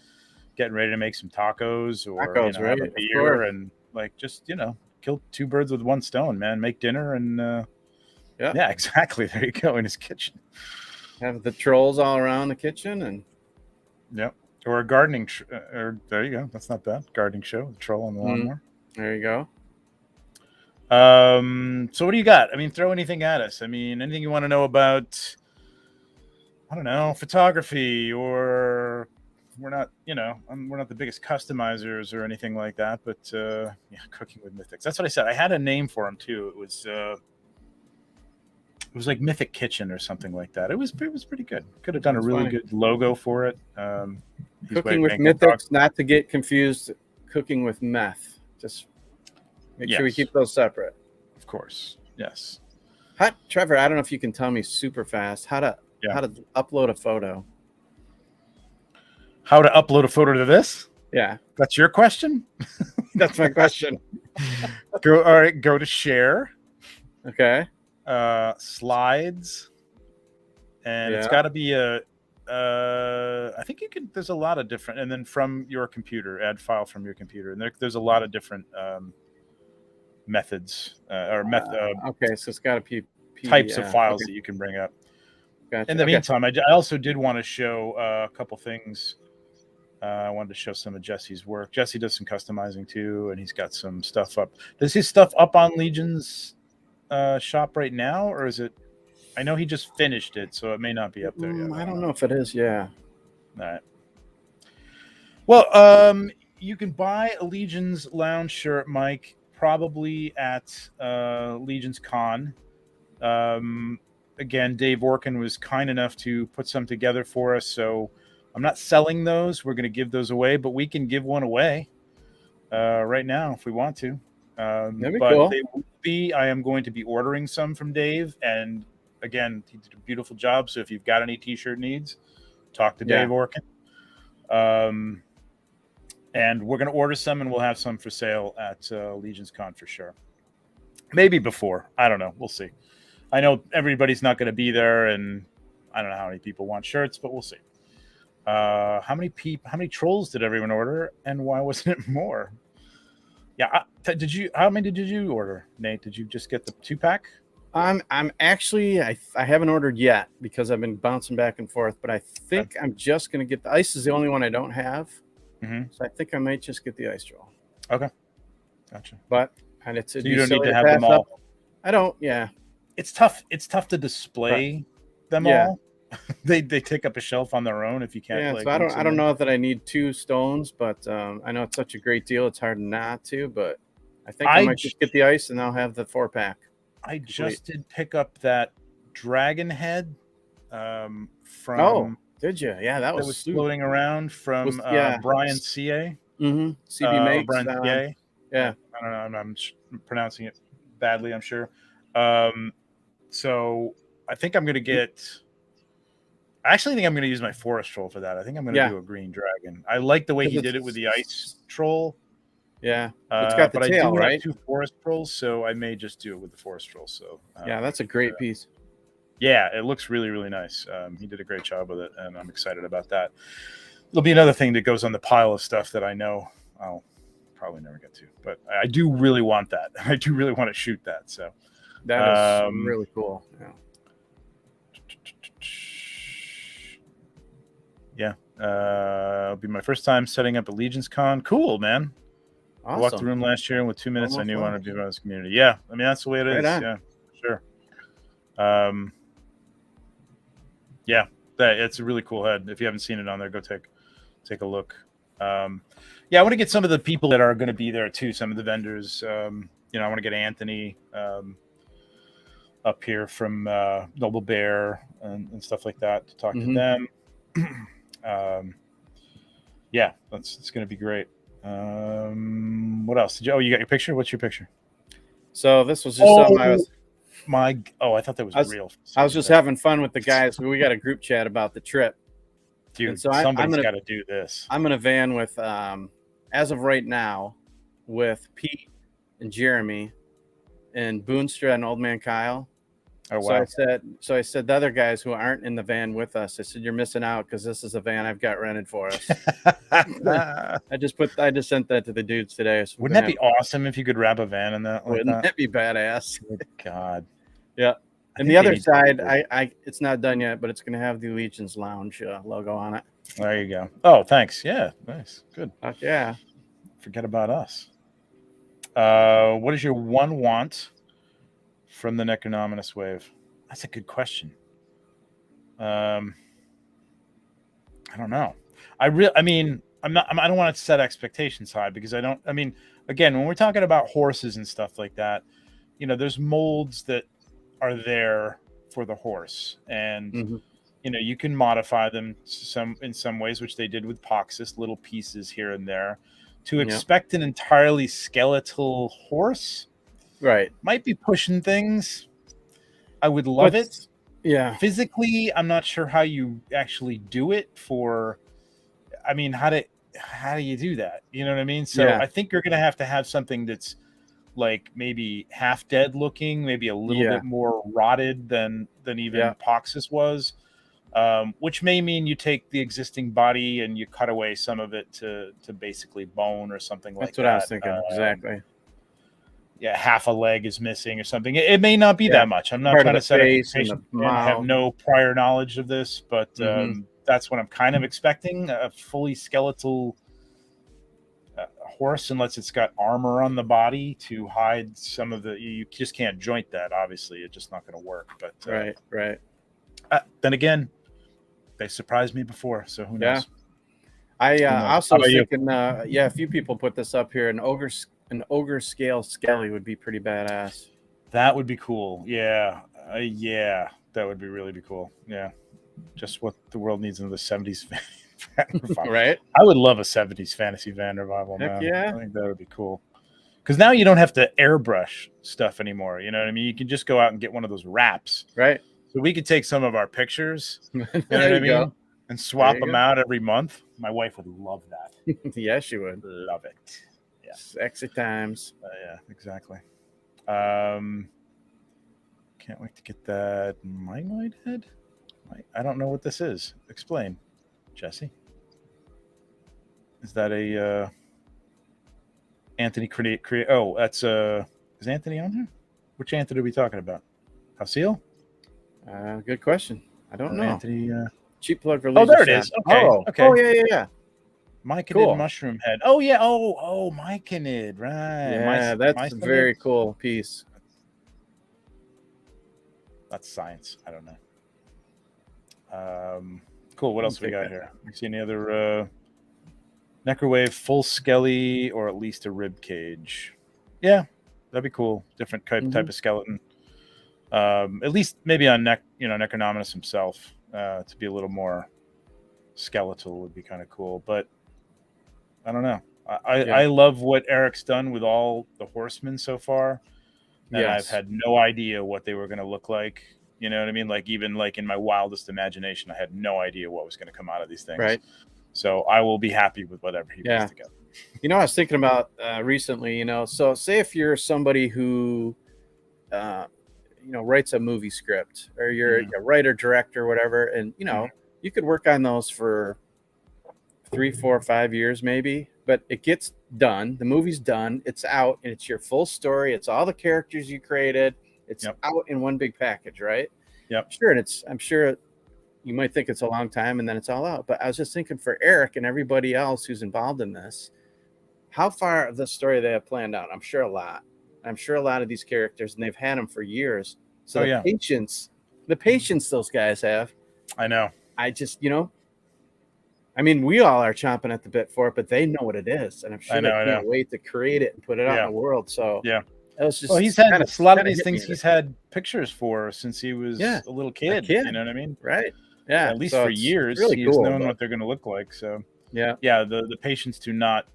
getting ready to make some tacos or have a beer and like just kill two birds with one stone, man. Make dinner and yeah, exactly. There you go, in his kitchen. Have the trolls all around the kitchen and or a gardening. Or there you go. That's not bad. Gardening show. The troll on the lawnmower. There you go. So what do you got? I mean, throw anything at us. I mean, anything you want to know about, I don't know, photography, or we're not the biggest customizers or anything like that, but cooking with mythics. That's what I said. I had a name for him too. It was like Mythic Kitchen or something like that. It was pretty good. Could have done a really good logo for it. Cooking with mythics, not to get confused. Cooking with meth. Just make sure we keep those separate. Of course. Yes. Trevor, I don't know if you can tell me super fast how to upload a photo. How to upload a photo to this? Yeah. That's your question? That's my question. Go to share. Okay. Slides. And it's got to be I think you can, there's a lot of different, and then from your computer, add file from your computer. And there's a lot of different methods okay, so it's got a types of files that you can bring up. Gotcha. In the meantime, I also did want to show a couple things. I wanted to show some of Jesse's work. Jesse does some customizing too, and he's got some stuff up. Does his stuff up on Legion's shop right now, or is it? I know he just finished it, so it may not be up there yet. I don't know if it is. Yeah. All right. Well, you can buy a Legion's lounge shirt, Mike, probably at Legion's Con. Again, Dave Orkin was kind enough to put some together for us, so I'm not selling those. We're going to give those away, but we can give one away right now if we want to. That'd be but cool. They will be. I am going to be ordering some from Dave, and again, he did a beautiful job. So if you've got any t-shirt needs, talk to Dave Orkin. And we're going to order some, and we'll have some for sale at Legions Con for sure. Maybe before. I don't know. We'll see. I know everybody's not going to be there, and I don't know how many people want shirts, but we'll see. How many trolls did everyone order, and why wasn't it more? Yeah, how many did you order, Nate? Did you just get the 2-pack? I'm actually I haven't ordered yet because I've been bouncing back and forth, but I think I'm just gonna get the ice. Is the only one I don't have, so I think I might just get the ice roll. Okay, gotcha. But and so you don't need to have them all. Up. I don't. Yeah, it's tough. It's tough to display them all. they take up a shelf on their own if you can't. Yeah, so I don't know that I need 2 stones, but I know it's such a great deal. It's hard not to, but I think I might just get the ice and I'll have the 4-pack. I just did pick up that dragon head from. Oh, did you? Yeah, that was floating around from Brian CA. CB Makes. Brian CA. Yeah, I don't know. I'm pronouncing it badly, I'm sure. So I think I'm going to get. I actually think I'm going to use my forest troll for that. I think I'm going to do a green dragon. I like the way he did it with the ice troll. Yeah, it's got the tail, I do right? have 2 forest trolls, so I may just do it with the forest troll. So yeah, that's a great piece. Yeah, it looks really, really nice. He did a great job with it, and I'm excited about that. It'll be another thing that goes on the pile of stuff that I know I'll probably never get to, but I do really want that. I do really want to shoot that. So that is really cool. Yeah. It'll be my first time setting up a Legions Con. Cool, man. Awesome. I walked the room last year, and with 2 minutes, I knew I wanted to be around this community. Yeah, I mean that's the way it is. Yeah, sure. Yeah, it's a really cool head. If you haven't seen it on there, go take a look. Yeah, I want to get some of the people that are going to be there too. Some of the vendors. I want to get Anthony up here from Noble Bear and stuff like that to talk to them. Yeah, it's going to be great. What else? You got your picture? What's your picture? So this was just something I was. I thought that was real. I was just having fun with the guys. We got a group chat about the trip. Dude, so somebody's got to do this. I'm gonna van with, as of right now, with Pete and Jeremy and Boonstra and Old Man Kyle. Oh wow! So I said the other guys who aren't in the van with us, I said you're missing out because this is a van I've got rented for us. I just sent that to the dudes today. So wouldn't that be awesome if you could wrap a van in that? Wouldn't that be badass? Good God. Yeah. And the other side, I it's not done yet, but it's going to have the Legions Lounge logo on it. There you go. Oh, thanks. Yeah, nice. Good. Yeah. Forget about us. What is your one want from the Necronominous wave? That's a good question. I don't know. I don't want to set expectations high because again, when we're talking about horses and stuff like that, there's molds that are there for the horse, and you can modify them in some ways, which they did with Poxus, little pieces here and there. To expect an entirely skeletal horse, right, might be pushing things. I would love it. Yeah. Physically, I'm not sure how you actually do it how do you do that? You know what I mean? So I think you're going to have something that's like maybe half dead looking, maybe a little bit more rotted than even Poxus was, which may mean you take the existing body and you cut away some of it to basically bone or something like that. That's what I was thinking. Exactly. Yeah, half a leg is missing or something. It may not be that much. I'm not trying to set expectations. I have no prior knowledge of this, but that's what I'm kind of expecting, a fully skeletal horse, unless it's got armor on the body to hide some of you just can't joint that. Obviously, it's just not going to work. But right. Then again, they surprised me before, so who knows? I also was thinking, a few people put this up here. An ogre scale skelly would be pretty badass. That would be cool. Yeah, that would be really cool. Yeah, just what the world needs in the 70s. Right. I would love a 70s fantasy van revival. Heck man. Yeah. I think that would be cool. Because now you don't have to airbrush stuff anymore. You know what I mean? You can just go out and get one of those wraps. Right. So we could take some of our pictures. You know there what I mean? and swap them out every month. My wife would love that. Yeah, she would love it. Yeah, sexy times. Yeah, exactly. Can't wait to get that Minoid head. I don't know what this is. Explain, Jesse. Is that a Anthony create? Oh, that's is Anthony on here? Which Anthony are we talking about? Hasiel? Good question. I don't know. Anthony. Cheap plug for Oh, there it is. Okay. Okay. Oh, yeah. Myconid mushroom head. Oh yeah. Oh, Myconid. Right. Yeah, that's a very cool piece. That's science. I don't know. Cool. What else we got here? You see any other Necrowave full skelly or at least a rib cage? Yeah, that'd be cool. Different type of skeleton. At least maybe on Necronominus himself to be a little more skeletal would be kind of cool. But I don't know. I love what Eric's done with all the horsemen so far. And I've had no idea what they were going to look like. You know what I mean? Like even like in my wildest imagination, I had no idea what was going to come out of these things. Right. So I will be happy with whatever he puts together. You know, I was thinking about recently, so say if you're somebody who, writes a movie script or you're a writer, director, whatever, and, you could work on those for 3, 4, 5 years maybe, but it gets done. The movie's done. It's out and it's your full story. It's all the characters you created. It's out in one big package, right? Yep. Sure. And I'm sure you might think it's a long time and then it's all out. But I was just thinking for Eric and everybody else who's involved in this, how far of the story they have planned out? I'm sure a lot. I'm sure a lot of these characters, and they've had them for years. So the patience those guys have. I know. I just, I mean, we all are chomping at the bit for it, but they know what it is. And I'm sure they can't wait to create it and put it out in the world. So it was just, he's had a lot of these things he's had pictures for since he was a little kid. You know what I mean? Right. Yeah. At least for years, really he's known what they're going to look like. So the patience to not,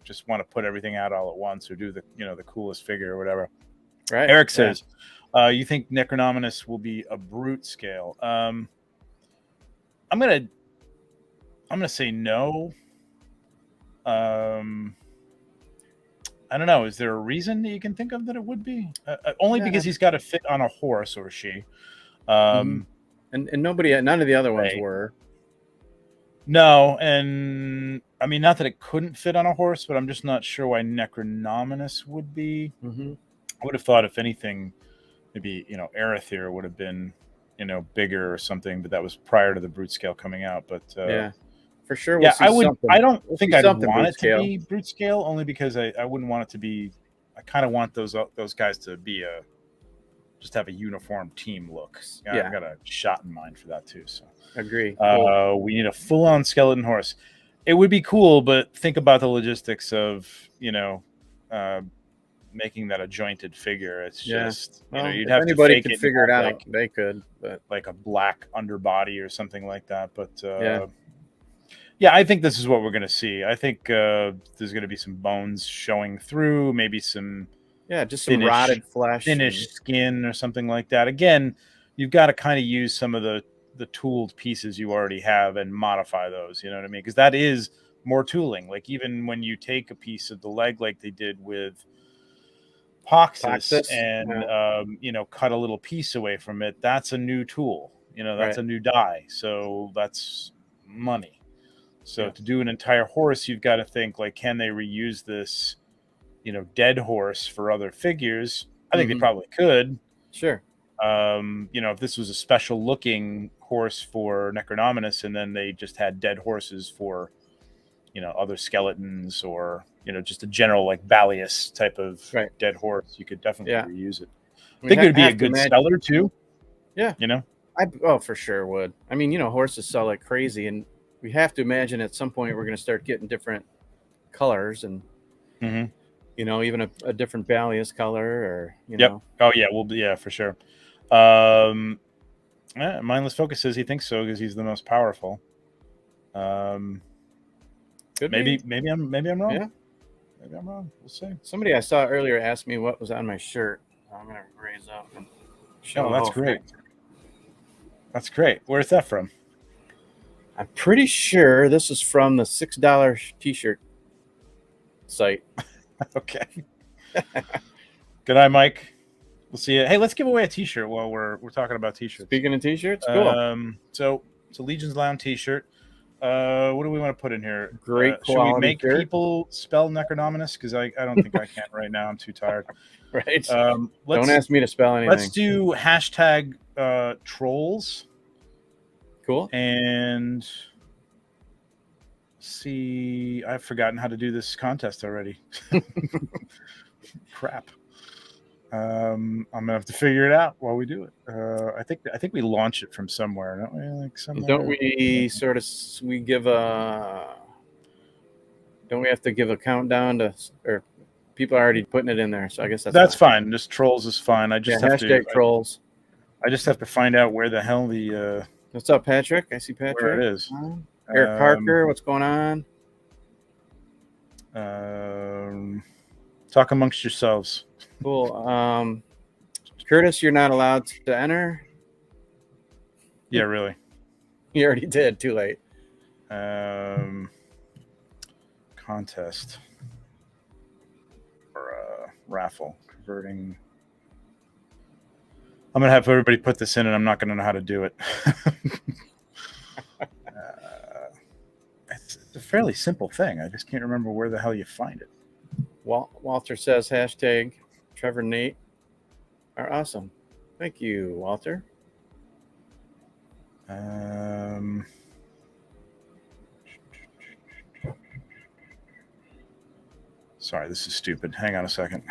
just want to put everything out all at once or do the, the coolest figure or whatever. Right. Eric says, you think Necronominus will be a brute scale? I'm gonna say no. I don't know. Is there a reason that you can think of that it would be? Only because he's got to fit on a horse or she. And none of the other ones were. No, and I mean, not that it couldn't fit on a horse, but I'm just not sure why Necronominus would be. I would have thought, if anything, maybe Arathir would have been, bigger or something, but that was prior to the brute scale coming out. But for sure, I don't think I'd want it to be brute scale, only because I wouldn't want it to be. I kind of want those guys to be just have a uniform team look. I got a shot in mind for that too. So agree. We need a full-on skeleton horse. It would be cool, but think about the logistics of making that a jointed figure. It's just you'd have anybody to could figure it out. They could, but like a black underbody or something like that. But I think this is what we're going to see. I think there's going to be some bones showing through, maybe some just some rotted flesh, finished skin or something like that. Again, you've got to kind of use some of the tooled pieces you already have and modify those. You know what I mean? Because that is more tooling. Like even when you take a piece of the leg, like they did with Poxus and cut a little piece away from it, that's a new tool. That's a new die. So that's money. So to do an entire horse, you've got to think like, can they reuse this, dead horse for other figures? I think they probably could. Sure. If this was a special looking horse for Necronominus and then they just had dead horses for, other skeletons or, just a general like Balius type of dead horse, you could definitely reuse it. I think it would be a good seller too. Yeah. For sure would. I mean, horses sell like crazy, and we have to imagine at some point we're going to start getting different colors and, even a different Balius color or, Oh yeah. For sure. Mindless Focus says he thinks so because he's the most powerful. Maybe I'm wrong. Yeah. Maybe I'm wrong. We'll see. Somebody I saw earlier asked me what was on my shirt. I'm gonna raise up and show. Oh, that's great. That's great. Where's that from? I'm pretty sure this is from the $6 t-shirt site. Okay. Good night, Mike. We'll see you. Hey, let's give away a t-shirt while we're talking about t-shirts. Speaking of t-shirts, cool. So it's a Legions Lounge t-shirt. What do we want to put in here? Great should quality we make shirt. people spell Necronominus? Because I don't think I can right now. I'm too tired. Right. Don't ask me to spell anything. Let's do hashtag trolls. Cool. And see, I've forgotten how to do this contest already. Crap. I'm gonna have to figure it out while we do it. I think we launch it from somewhere, don't we? Like somewhere. Don't we sort of give a? Don't we have to give a countdown to? Or people are already putting it in there, so I guess that's fine. Just trolls is fine. I just have hashtag trolls. I just have to find out where the hell the. What's up, Patrick? I see Patrick. Where it is. Eric Parker, what's going on? Talk amongst yourselves. Cool. Curtis, you're not allowed to enter. Yeah, really. You already did. Too late. Contest or raffle converting. I'm gonna have everybody put this in, and I'm not gonna know how to do it. It's a fairly simple thing. I just can't remember where the hell you find it. Walter says hashtag Trevor Nate are awesome. Thank you, Walter. Sorry, this is stupid. Hang on a second.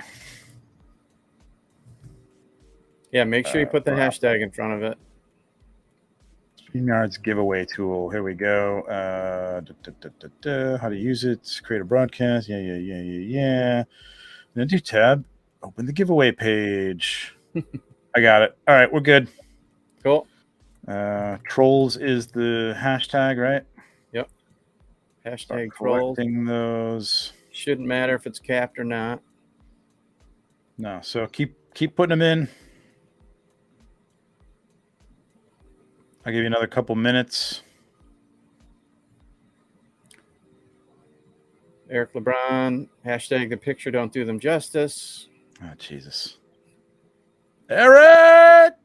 Yeah, make sure you put the hashtag in front of it. StreamYard's giveaway tool. Here we go. How to use it. Create a broadcast. Yeah. Then do tab. Open the giveaway page. I got it. All right, we're good. Cool. Trolls is the hashtag, right? Yep. Hashtag Start trolls. collecting those. Shouldn't matter if it's capped or not. No, so keep putting them in. I'll give you another couple minutes. Eric LeBron, hashtag the picture don't do them justice. Oh, Jesus. Eric!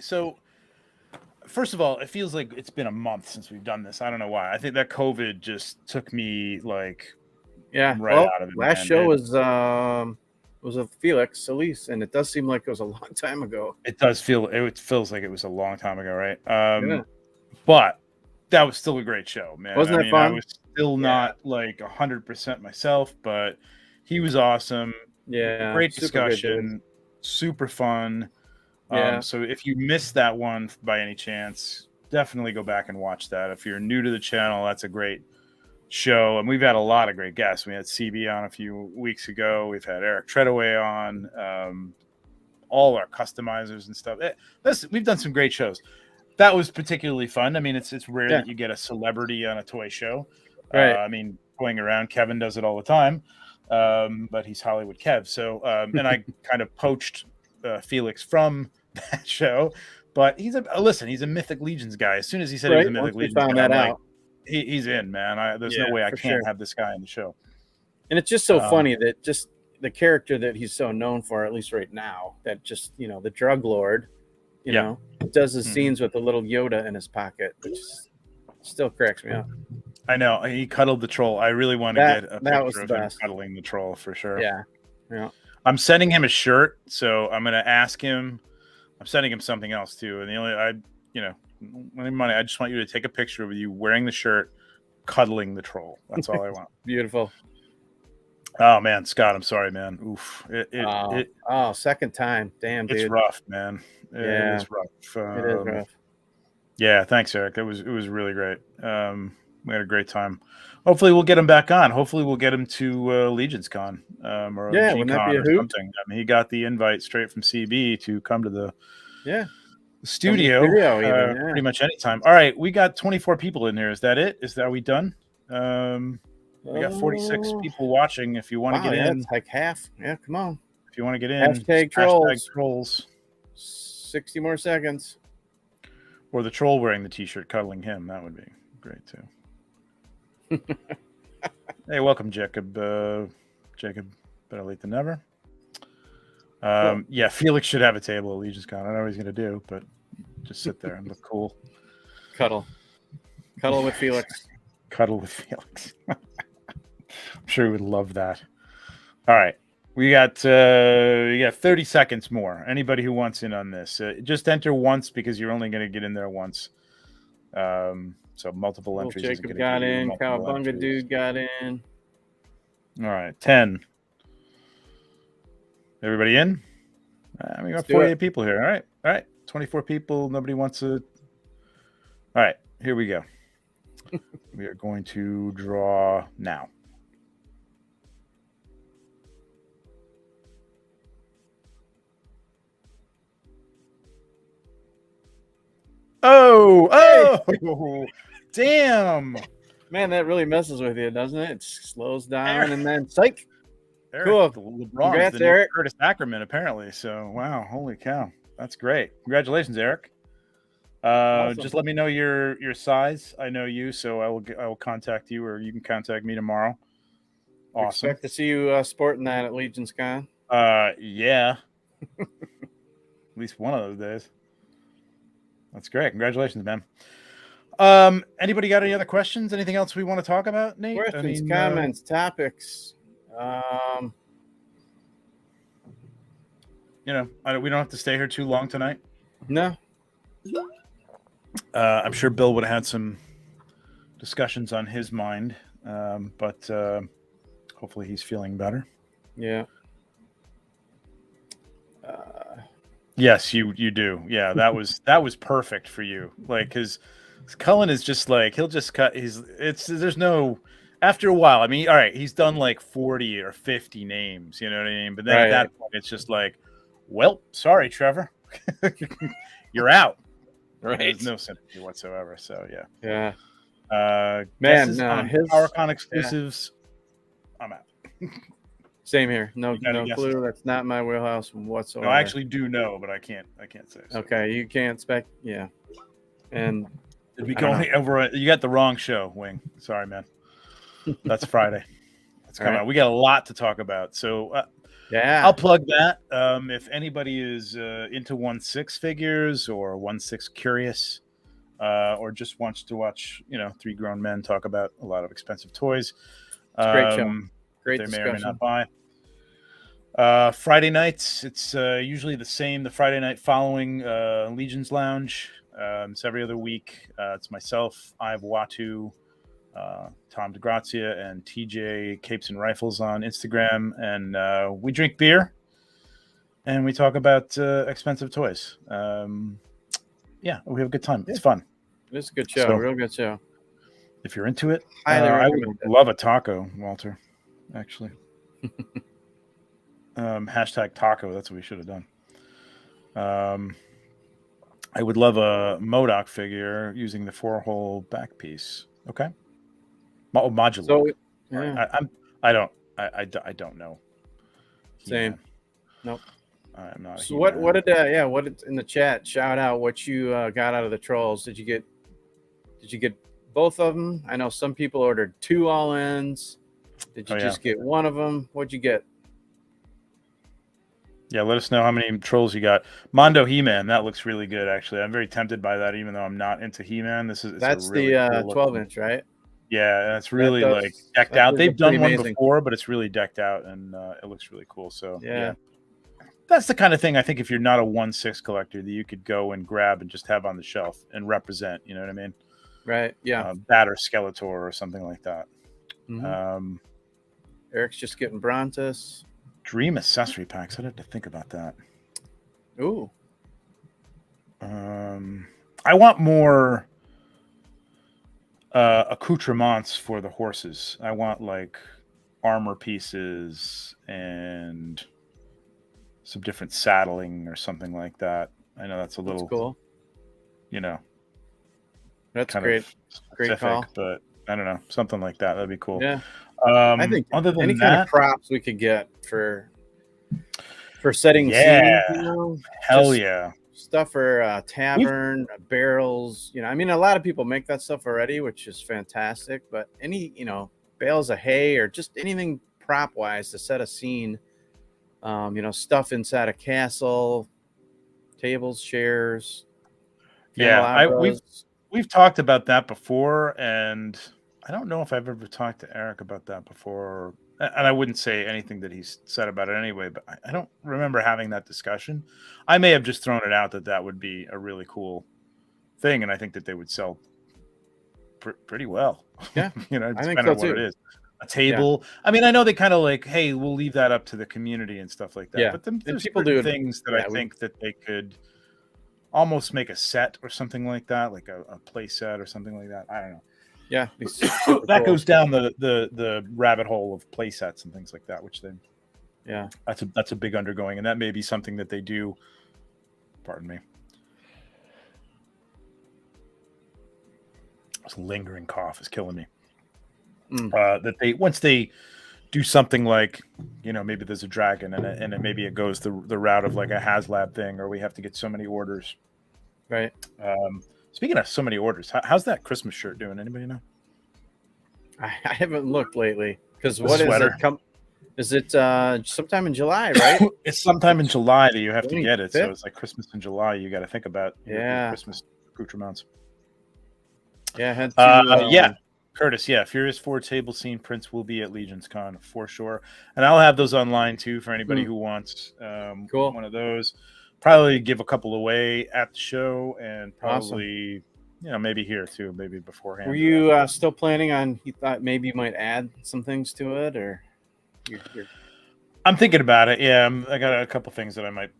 So first of all, it feels like it's been a month since we've done this. I don't know why. I think that COVID just took me like right out of it. Last show was with Felix Solis, and it does seem like it was a long time ago. It feels like it was a long time ago, right? But that was still a great show, man. Wasn't that fun? I was still not like 100% myself, but he was awesome. Yeah, Great discussion, super fun. Yeah. So if you missed that one by any chance, definitely go back and watch that. If you're new to the channel, that's a great show. And we've had a lot of great guests. We had CB on a few weeks ago. We've had Eric Treadaway on, all our customizers and stuff. We've done some great shows. That was particularly fun. I mean, it's rare that you get a celebrity on a toy show. Right. I mean, going around, Kevin does it all the time, but he's Hollywood Kev. So, and I kind of poached Felix from that show, but he's a Mythic Legions guy. As soon as he said he was a Mythic Legions guy, found that out. He's in, man. There's no way I can't have this guy in the show. And it's just so funny that just the character that he's so known for, at least right now, that just, the drug lord, you know, does his scenes with a little Yoda in his pocket, which still cracks me up. I know. He cuddled the troll. I really want to get a picture of him best. cuddling the troll for sure. Yeah. I'm sending him a shirt, so I'm going to ask him. I'm sending him something else too. And the only money, I just want you to take a picture of you wearing the shirt, cuddling the troll. That's all I want. Beautiful. Oh man, Scott, I'm sorry, man. Oof. Second time. Damn, dude. It's rough, man. It is rough. It is rough. Yeah, thanks, Eric. It was really great. We had a great time. Hopefully we'll get him back on. Hopefully we'll get him to Legions Con or wouldn't that be a hoot? something. I mean, he got the invite straight from CB to come to the studio pretty much anytime. All right, we got 24 people in here. Is that it? Are we done? We got 46 people watching. If you want to get in, it's like half. Yeah, come on. If you want to get in, Hashtag trolls. trolls. 60 more seconds. Or the troll wearing the t-shirt cuddling him. That would be great too. Hey, welcome, Jacob. Jacob, better late than never. Cool. Yeah, Felix should have a table at Legion's Con. I don't know what he's going to do, but just sit there and look cool. Cuddle with Felix. Cuddle with Felix. I'm sure he would love that. All right. We got 30 seconds more. Anybody who wants in on this, just enter once because you're only going to get in there once. So multiple entries. Jacob got in. Cowabunga dude got in. All right, 10. Everybody in? We got 48 people here. All right, 24 people. Nobody wants to. All right, here we go. We are going to draw now. Oh, damn. Man, that really messes with you, doesn't it? It slows down and then psych. Eric, Cool. Congrats, Eric. Curtis Ackerman, apparently. So, wow, holy cow. That's great. Congratulations, Eric. Awesome. Just let me know your size. I know you, so I will contact you, or you can contact me tomorrow. Awesome. Expect to see you sporting that at Legion's Con. Yeah. At least one of those days. That's great. Congratulations, man. Anybody got any other questions? Anything else we want to talk about, Nate? Questions, comments, topics. We don't have to stay here too long tonight. No. I'm sure Bill would have had some discussions on his mind, but hopefully he's feeling better. Yeah. Yes, you do. Yeah, that was perfect for you. Like, because Cullen is just like, he'll just cut there's no, after a while, I mean, all right, he's done like 40 or 50 names, you know what I mean? But then at that point, it's just like, well, sorry, Trevor, you're out. Right. There's no sympathy whatsoever. So yeah. Yeah. Man, his PowerCon exclusives, I'm out. Same here. No clue. That's not my wheelhouse whatsoever. No, I actually do know, but I can't say. So. Okay, you can't spec. Yeah. And did we go over? You got the wrong show, Wing. Sorry, man. That's Friday. That's coming out. We got a lot to talk about. So yeah, I'll plug that. If anybody is into 1/6 figures or 1/6 curious, or just wants to watch, three grown men talk about a lot of expensive toys, it's a great show. Great they discussion. may or may not buy. Friday nights, it's usually the same. The Friday night following Legion's Lounge. It's every other week. It's myself, Ive Watu, Tom DeGrazia, and TJ Capes and Rifles on Instagram. And we drink beer and we talk about expensive toys. Yeah, we have a good time. It's fun. It's a good show. Real good show. If you're into it, I would love a taco, Walter. Actually, hashtag taco. That's what we should have done. I would love a MODOK figure using the 4-hole back piece. Okay, modular. So, yeah. I don't know. Same. Nope. I'm not. So what did in the chat? Shout out what you got out of the trolls. Did you get both of them? I know some people ordered 2 all-ins. Did you just get one of them? What'd you get? Yeah, let us know how many trolls you got. Mondo He-Man, that looks really good, actually. I'm very tempted by that, even though I'm not into He-Man. That's really the cool 12-inch, right? Yeah, that's really decked out. They've done one before, but it's really decked out, and it looks really cool. So yeah. That's the kind of thing I think if you're not a 1/6 collector that you could go and grab and just have on the shelf and represent. You know what I mean? Right. Yeah. That or Skeletor or something like that. Mm-hmm. Eric's just getting Brontus. Dream accessory packs. I'd have to think about that. Ooh. I want more accoutrements for the horses. I want like armor pieces and some different saddling or something like that. I know that's a little cool. That's great. Great call. But I don't know, something like that. That'd be cool. Yeah. I think other than any kind of props we could get for setting scenes, hell just, yeah. stuff for tavern, barrels. You know, I mean, a lot of people make that stuff already, which is fantastic. But any, you know, bales of hay or just anything prop wise to set a scene. You know, stuff inside a castle, tables, chairs. Yeah, we've talked about that before, and I don't know if I've ever talked to Eric about that before. And I wouldn't say anything that he's said about it anyway, but I don't remember having that discussion. I may have just thrown it out that would be a really cool thing, and I think that they would sell pretty well. Yeah, you know, I think depending so on what too. it is. A table. Yeah. I mean, I know they kind of like, hey, we'll leave that up to the community and stuff like that. Yeah, but there's people do things that I think that they could almost make a set or something like that, like a play set or something like that. I don't know. Yeah, that goes down the rabbit hole of play sets and things like that, which then that's a big undergoing, and that may be something that they do. Pardon me. This lingering cough is killing me. That they once they do something like, you know, maybe there's a dragon and maybe it goes the route of like a HasLab thing, or we have to get so many orders. Right. Speaking of so many orders, how's that Christmas shirt doing? Anybody know? I haven't looked lately because what sweater. Is it? Is it sometime in July, right? It's sometime in July that you have to get it. So it's like Christmas in July. You got to think about your Christmas accoutrements. Yeah. Curtis, Furious 4 table scene prints will be at Legions Con for sure. And I'll have those online too for anybody who wants one of those. Probably give a couple away at the show, and probably, you know, maybe here too, maybe beforehand. Were you still planning on, you thought maybe you might add some things to it, or? I'm thinking about it. Yeah, I got a couple things that I might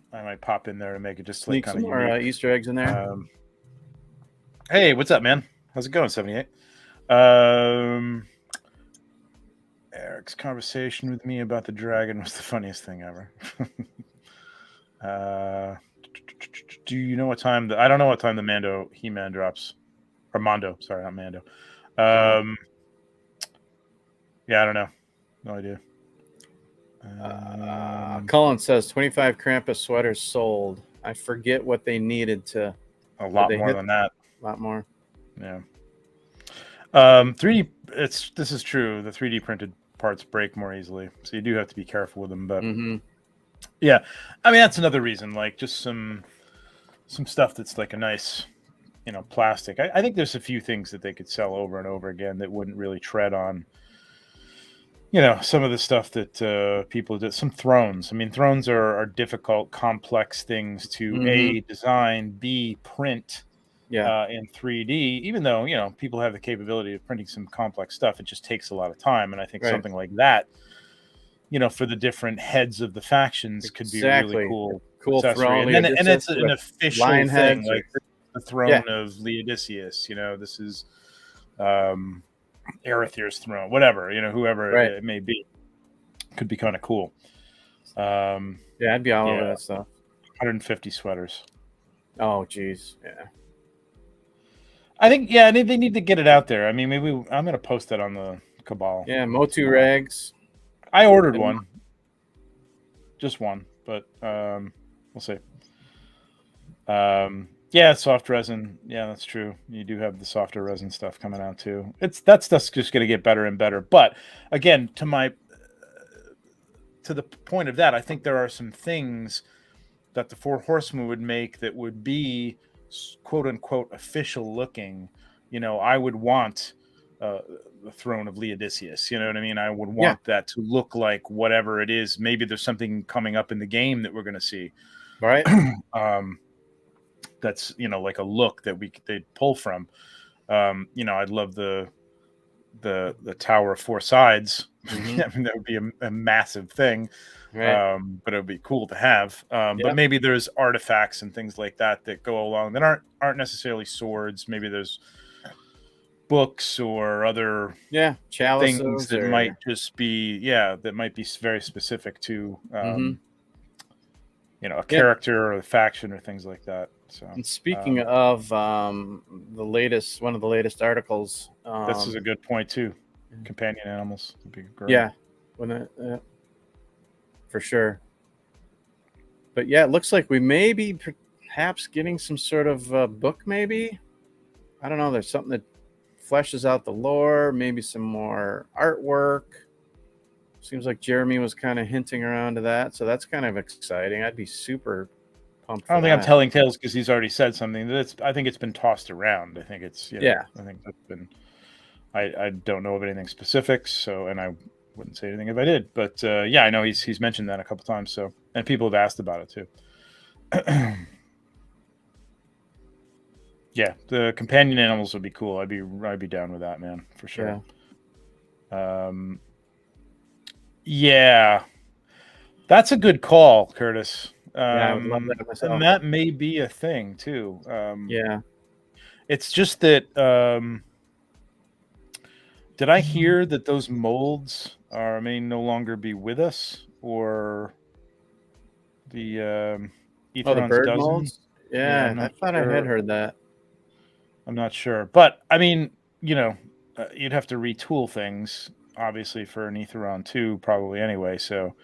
pop in there to make it just like kind of more Easter eggs in there. Hey, what's up, man? How's it going, 78? Eric's conversation with me about the dragon was the funniest thing ever. Do you know what time? I don't know what time the Mando He-Man drops, or Mondo. Sorry, not Mando. Yeah, I don't know. No idea. Cullen says 25 Krampus sweaters sold. I forget what they needed to. A lot more than that. A lot more. Yeah. 3D. This is true. The 3D printed parts break more easily, so you do have to be careful with them. But yeah, I mean that's another reason. Like just some stuff that's like a nice, you know, plastic. I think there's a few things that they could sell over and over again that wouldn't really tread on. You know, some of the stuff that people did. Some thrones. I mean, thrones are difficult, complex things to A, design, B, print. In 3D, even though, you know, people have the capability of printing some complex stuff, it just takes a lot of time. And I think something like that, you know, for the different heads of the factions could be a really cool throne. And it's an official thing, like the throne of Leodicius. You know, this is Arethyrs' throne, whatever, you know, whoever it may be, could be kind of cool. I'd be all over that stuff. 150 sweaters. Oh, geez, yeah. I think they need to get it out there. I mean, maybe I'm going to post that on the Cabal. Yeah, Motu rags. I ordered one, just one, but we'll see. Soft resin. Yeah, that's true. You do have the softer resin stuff coming out too. That stuff's just going to get better and better. But again, to the point of that, I think there are some things that the Four Horsemen would make that would be quote unquote official looking. You know, I would want the throne of Leodicius. You know what I mean? I would want that to look like whatever it is. Maybe there's something coming up in the game that we're going to see. Right. That's, you know, like a look that they'd pull from. You know, I'd love the Tower of Four Sides. I mean, that would be a massive thing. Right. But it would be cool to have. But maybe there's artifacts and things like that go along that aren't necessarily swords. Maybe there's books or other things that might just be that might be very specific to you know, a character or a faction or things like that. So, and speaking of one of the latest articles, this is a good point too. Companion animals would be great. Yeah, for sure. But yeah, it looks like we may be perhaps getting some sort of book, maybe. I don't know. There's something that fleshes out the lore, maybe some more artwork. Seems like Jeremy was kind of hinting around to that, so that's kind of exciting. I'd be super pumped. I don't think I'm telling tales because he's already said something. I think it's been tossed around. I think it's I think that's been. I don't know of anything specific, so and I wouldn't say anything if I did. But I know he's mentioned that a couple times. So and people have asked about it too. Yeah, the companion animals would be cool. I'd be down with that, man, for sure. Yeah, that's a good call, Curtis. I would love that myself. And that may be a thing too. It's just that. Did I hear that those molds may no longer be with us, or the the bird dozen? molds? Yeah, I thought I had heard that. I'm not sure, but I mean, you'd have to retool things, obviously, for an Etheron 2, probably anyway. So,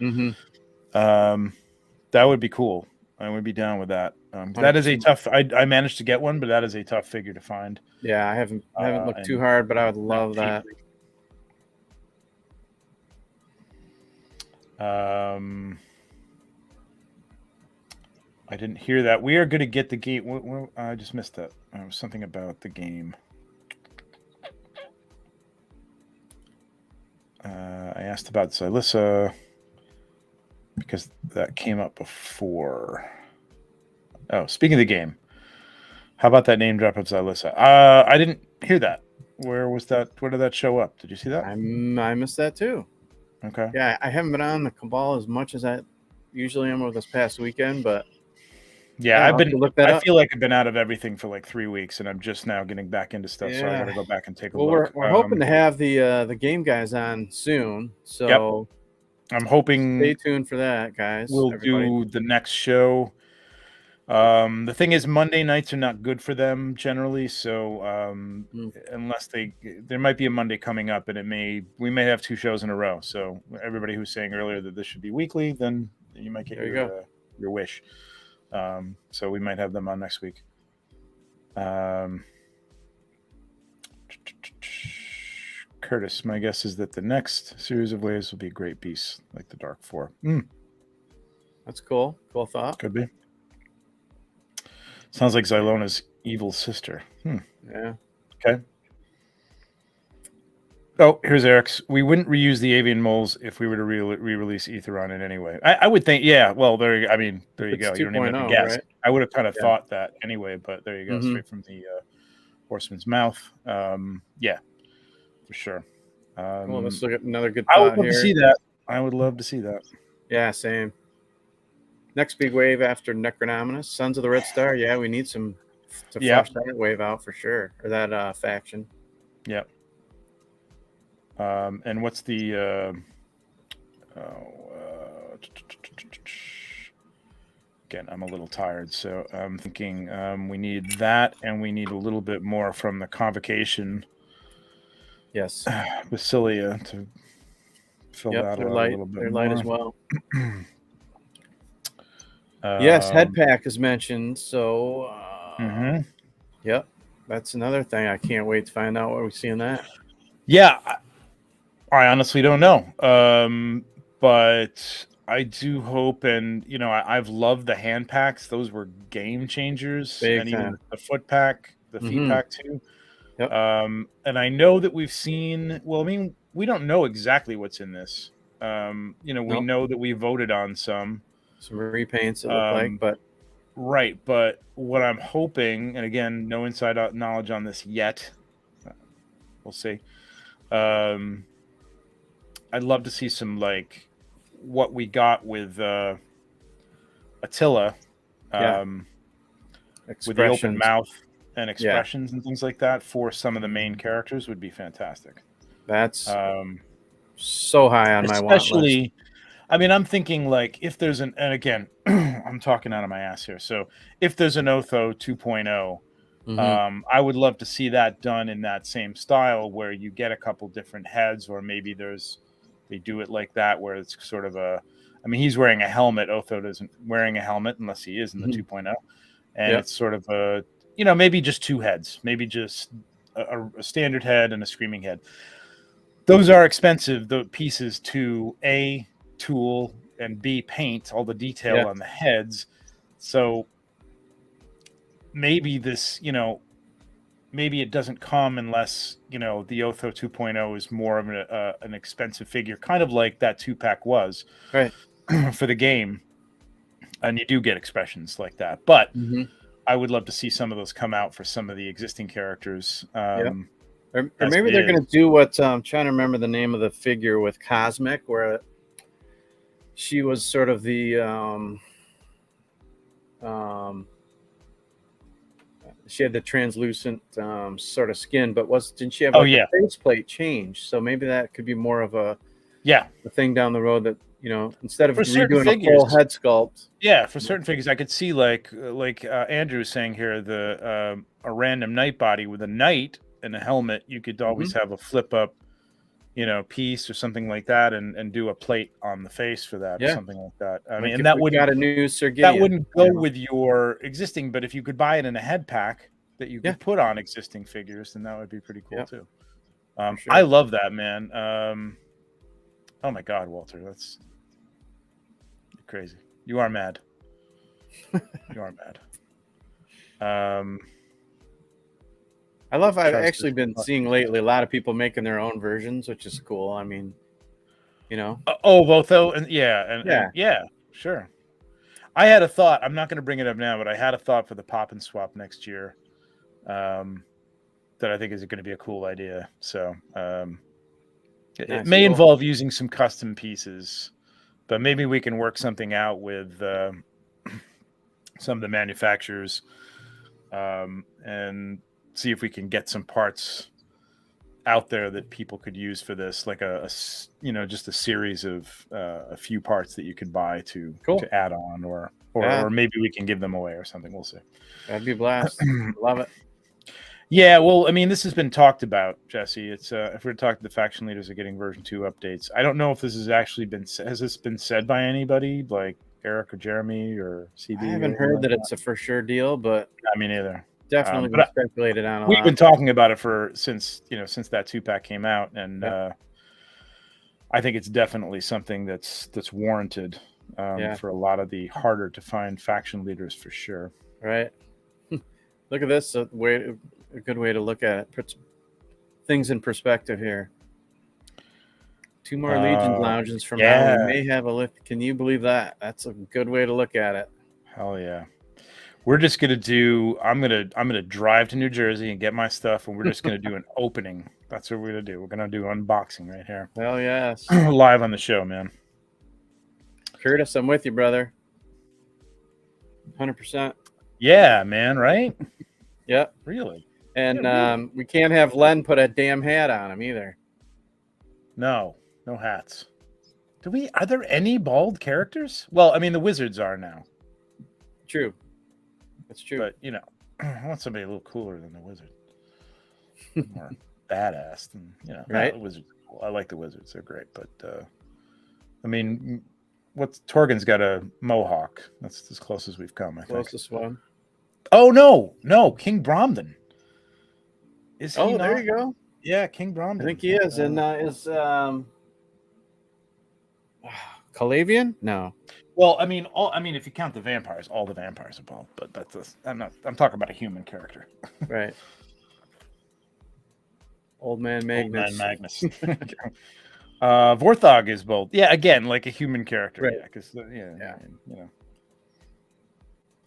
that would be cool. I would be down with that. That is a tough. I managed to get one, but that is a tough figure to find. Yeah, I haven't looked too hard, but I would love that. I didn't hear that. We are going to get the game. I just missed that. Something about the game. I asked about Xylyssa because that came up before. Oh, speaking of the game, how about that name drop of Xylyssa? I didn't hear that. Where was that? Where did that show up? Did you see that? I missed that too. Okay. Yeah, I haven't been on the Cabal as much as I usually am over this past weekend, but I feel like I've been out of everything for like 3 weeks, and I'm just now getting back into stuff. So I got to go back and take a look. We're hoping to have the game guys on soon. So I'm hoping. Stay tuned for that, guys. We'll do the next show. The thing is, Monday nights are not good for them generally. So unless there might be a Monday coming up, and we may have 2 shows in a row. So everybody who's saying earlier that this should be weekly, then you might get your wish. So we might have them on next week. Curtis, my guess is that the next series of waves will be a great piece, like the Dark Four. That's cool. Cool thought. Could be. Sounds like Xylona's evil sister. Yeah. Okay. Oh, here's Eric's. We wouldn't reuse the avian moles if we were to re-release Etheron in any way. I would think, well, there you go. You don't even have to guess. Right? I would have kind of thought that anyway, but there you go, straight from the horseman's mouth. For sure. Well, let's look at another good thought here. I would love to see that. Yeah, same. Next big wave after Necronominus, Sons of the Red Star. Yeah, we need to flush that wave out for sure, or that faction. Yep. And what's the again, I'm a little tired, so I'm thinking we need that, and we need a little bit more from the Convocation. Yes. Basilia to fill that out a little bit. They're light as well. Yes, head pack is mentioned, so yep, that's another thing. I can't wait to find out what we see in that. Yeah, I honestly don't know, but I do hope, and I've loved the hand packs; those were game changers, and even the foot pack, the feet pack too. Yep. And I know that we've seen. Well, I mean, we don't know exactly what's in this. We know that we voted on some repaints. It look like, but right. But what I'm hoping, and again, no inside knowledge on this yet. We'll see. I'd love to see some like what we got with Attila, with the open mouth and expressions and things like that for some of the main characters would be fantastic. That's so high on my want list. I mean, I'm thinking like if there's and again, I'm talking out of my ass here. So if there's an Otho 2.0, I would love to see that done in that same style where you get a couple different heads, or maybe they do it like that where it's sort of he's wearing a helmet. Otho isn't wearing a helmet unless he is in the 2.0. and it's sort of a, you know, maybe just two heads, maybe just a standard head and a screaming head. Those are expensive, the pieces to A, tool, and B, paint all the detail on the heads. So maybe this, you know, maybe it doesn't come unless, you know, the Otho 2.0 is more of an expensive figure, kind of like that 2-pack was for the game. And you do get expressions like that. But I would love to see some of those come out for some of the existing characters. Or maybe they're going to do what I'm trying to remember the name of the figure with Cosmic, where she was sort of the she had the translucent sort of skin, but didn't she have a faceplate change? So maybe that could be more of a thing down the road that, you know, instead of redoing a full head sculpt. Yeah, for certain figures, I could see like Andrew was saying here, a random knight body with a knight and a helmet. You could always have a flip up, you know, piece or something like that, and do a plate on the face for that, or something like that. I mean, and that wouldn't got a new Sir Gideon. That wouldn't go with your existing, but if you could buy it in a head pack that you could put on existing figures, then that would be pretty cool too. Sure. I love that, man. Oh my God, Walter, that's crazy. You are mad. You are mad. I've actually been seeing lately a lot of people making their own versions, which is cool. I mean, you know. Otho, and yeah, sure. I had a thought. I'm not going to bring it up now, but I had a thought for the pop and swap next year, that I think is going to be a cool idea. So it may involve using some custom pieces, but maybe we can work something out with some of the manufacturers, and see if we can get some parts out there that people could use for this, like just a series of a few parts that you could buy to add on, or maybe we can give them away or something. We'll see. That'd be a blast. Love it. Yeah, well, I mean, this has been talked about, Jesse. It's if we're talking, the faction leaders are getting version 2 updates. I don't know if this has actually has this been said by anybody, like Eric or Jeremy or CB? I haven't heard that it's a for sure deal, but I mean, either. Definitely been speculated on a lot. We've been talking about it since that 2-pack came out, and I think it's definitely something that's warranted for a lot of the harder to find faction leaders, for sure. Right. Look at this. A good way to look at it. Puts things in perspective here. 2 more Legion lounges from now. We may have a lift. Can you believe that? That's a good way to look at it. Hell yeah. We're just gonna do. I'm gonna drive to New Jersey and get my stuff, and we're just gonna do an opening. That's what we're gonna do. We're gonna do unboxing right here. Hell yes, live on the show, man. Curtis, I'm with you, brother. 100%. Yeah, man. Right? Yep. Really. And we can't have Len put a damn hat on him either. No hats. Are there any bald characters? Well, I mean, the wizards are now. True. That's true. But, you know, I want somebody a little cooler than the wizard. More badass than, you know, right? The wizards. I like the wizards. They're great. But, I mean, Torgen's got a mohawk. That's as close as we've come, I think. Closest one. Oh, no. King Bromden. Is he not? There you go. Yeah, King Bromden. I think he is. And is Calavian? No. Well, I mean, if you count the vampires, all the vampires are bald. But I'm talking about a human character. Right. Old man Magnus. Vorthog is bald. Yeah, again, like a human character. Right. Yeah, because you know.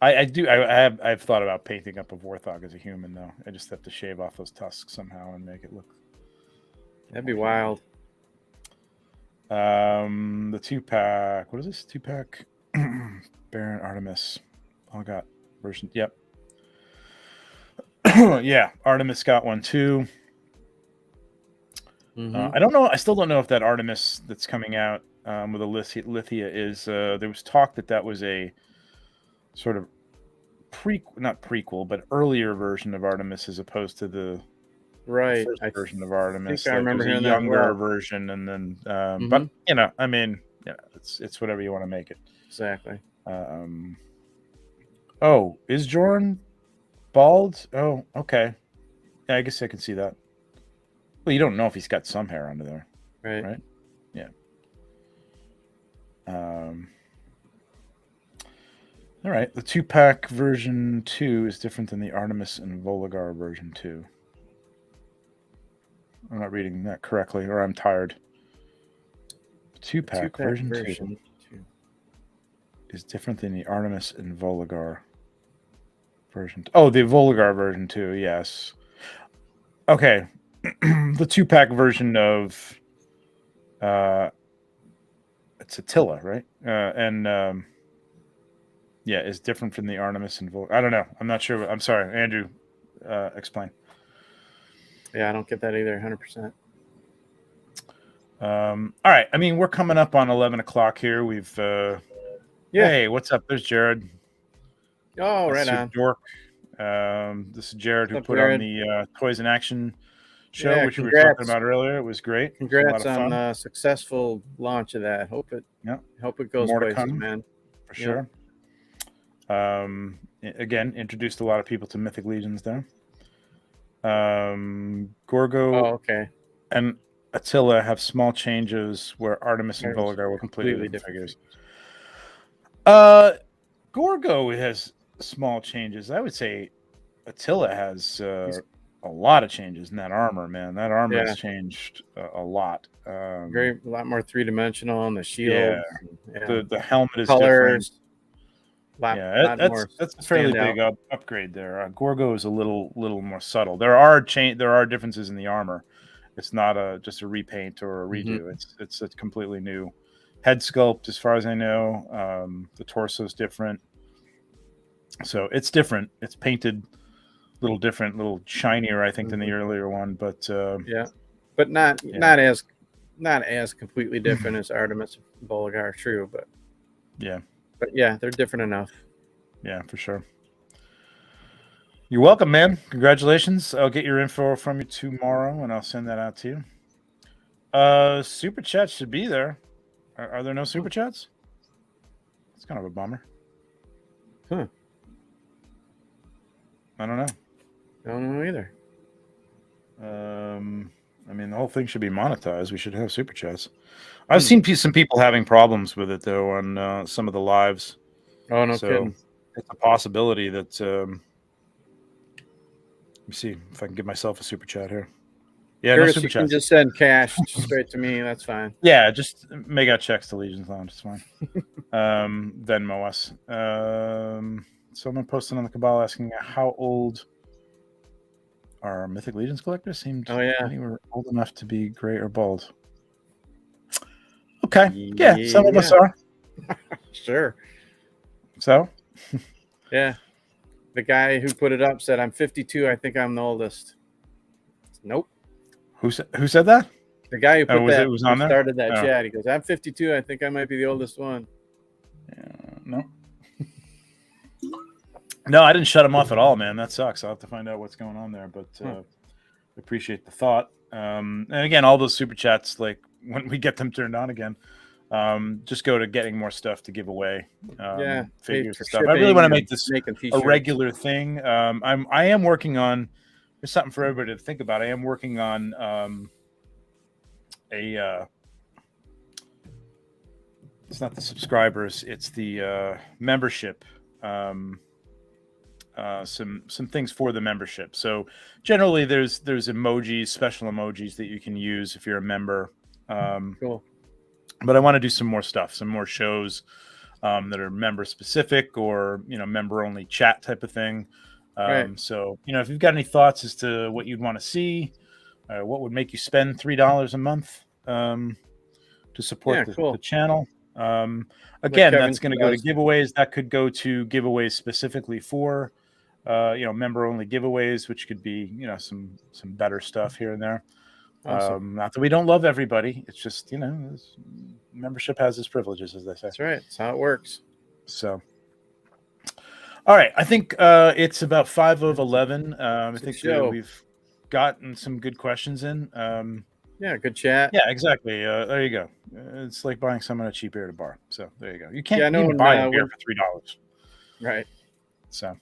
I've thought about painting up a Vorthog as a human, though. I just have to shave off those tusks somehow and make it look. That'd be wild. The 2-pack. What is this 2-pack? Baron Artemis. All got version. Yep. Yeah, Artemis got one too. I don't know. I still don't know if that Artemis that's coming out with a Lithia is. There was talk that was a sort of not prequel, but earlier version of Artemis as opposed to the first version of Artemis. I remember hearing a younger version, and then, but you know, I mean, it's whatever you want to make it. Exactly. Oh, is Jordan bald? Oh, okay. Yeah, I guess I can see that. Well, you don't know if he's got some hair under there, Right. Yeah. All right. The 2-pack version 2 is different than the Artemis and Voligar version 2. I'm not reading that correctly, or I'm tired. 2-pack version 2 is different than the Artemis and Voligar version. Oh, the Voligar version 2, yes. Okay. The 2-pack version of it's Attila, right? Yeah, is different from the Artemis and I don't know. I'm not sure. I'm sorry, Andrew. Explain. Yeah, I don't get that either. 100%. All right. I mean, we're coming up on 11 o'clock here. We've Hey, what's up? There's Jared. Oh, right on. Dork. This is Jared, who put Jared? on the Toys in Action show, Yeah, which we were congrats. talking about earlier. It was great. Congrats on the successful launch of that. Hope it goes More to places, come, man. For sure. Again, introduced a lot of people to Mythic Legions there. Gorgo and Attila have small changes where Artemis and Voligar were completely different figures. Gorgo has small changes. I would say Attila has a lot of changes in that armor, man. That armor has changed a lot. A lot more three-dimensional, and the shield. The helmet is colors. Different. That's a fairly big upgrade there. Gorgo is a little more subtle. There are differences in the armor. It's not just a repaint or a redo. It's a completely new head sculpt, as far as I know. The torso is different, so it's different. It's painted a little different, a little shinier, I think, than the earlier one. But but not as completely different as Artemis and Voligar. True, but they're different enough. Yeah, for sure. You're welcome, man. Congratulations. I'll get your info from you tomorrow, and I'll send that out to you. Super chats should be there. Are there no super chats? It's kind of a bummer. Huh. I don't know. I don't know either. I mean, the whole thing should be monetized. We should have super chats. I've seen some people having problems with it, though, on some of the lives. Oh, no kidding. It's a possibility that... let me see if I can give myself a super chat here. Yeah, Curtis, no super you can chats. just send cash straight to me. That's fine. Yeah, just make out checks to Legions Lounge. It's fine. Venmo us. Someone posted on the Cabal asking how old are Mythic Legions collectors. Seemed they were old enough to be gray or bald. Okay. Yeah, some of us are. Sure. So? Yeah. The guy who put it up said, I'm 52. I think I'm the oldest. Nope. Who said that? The guy who put that was on there? Started that chat. He goes, I'm 52. I think I might be the oldest one. No. No, I didn't shut him off at all, man. That sucks. I'll have to find out what's going on there, but appreciate the thought. And again, all those super chats, like when we get them turned on again, just go to getting more stuff to give away. Figures and stuff. I really want to make this a regular thing. I am working on. There's something for everybody to think about. I am working on it's not the subscribers, it's the membership. Some things for the membership. So generally, there's emojis, special emojis that you can use if you're a member. Cool. But I want to do some more stuff, some more shows that are member specific or member only chat type of thing. So if you've got any thoughts as to what you'd want to see, what would make you spend $3 a month to support the channel. Again, that's going to go to giveaways. That could go to giveaways specifically for member only giveaways, which could be some better stuff here and there. Awesome. Not that we don't love everybody. It's just membership has its privileges, as they say. That's right. That's how it works. So, all right. I think it's about 5 of 11. I think we've gotten some good questions in. Yeah, good chat. Yeah, exactly. There you go. It's like buying someone a cheap beer at a bar. So there you go. You can't even buy a beer for $3. Right. So,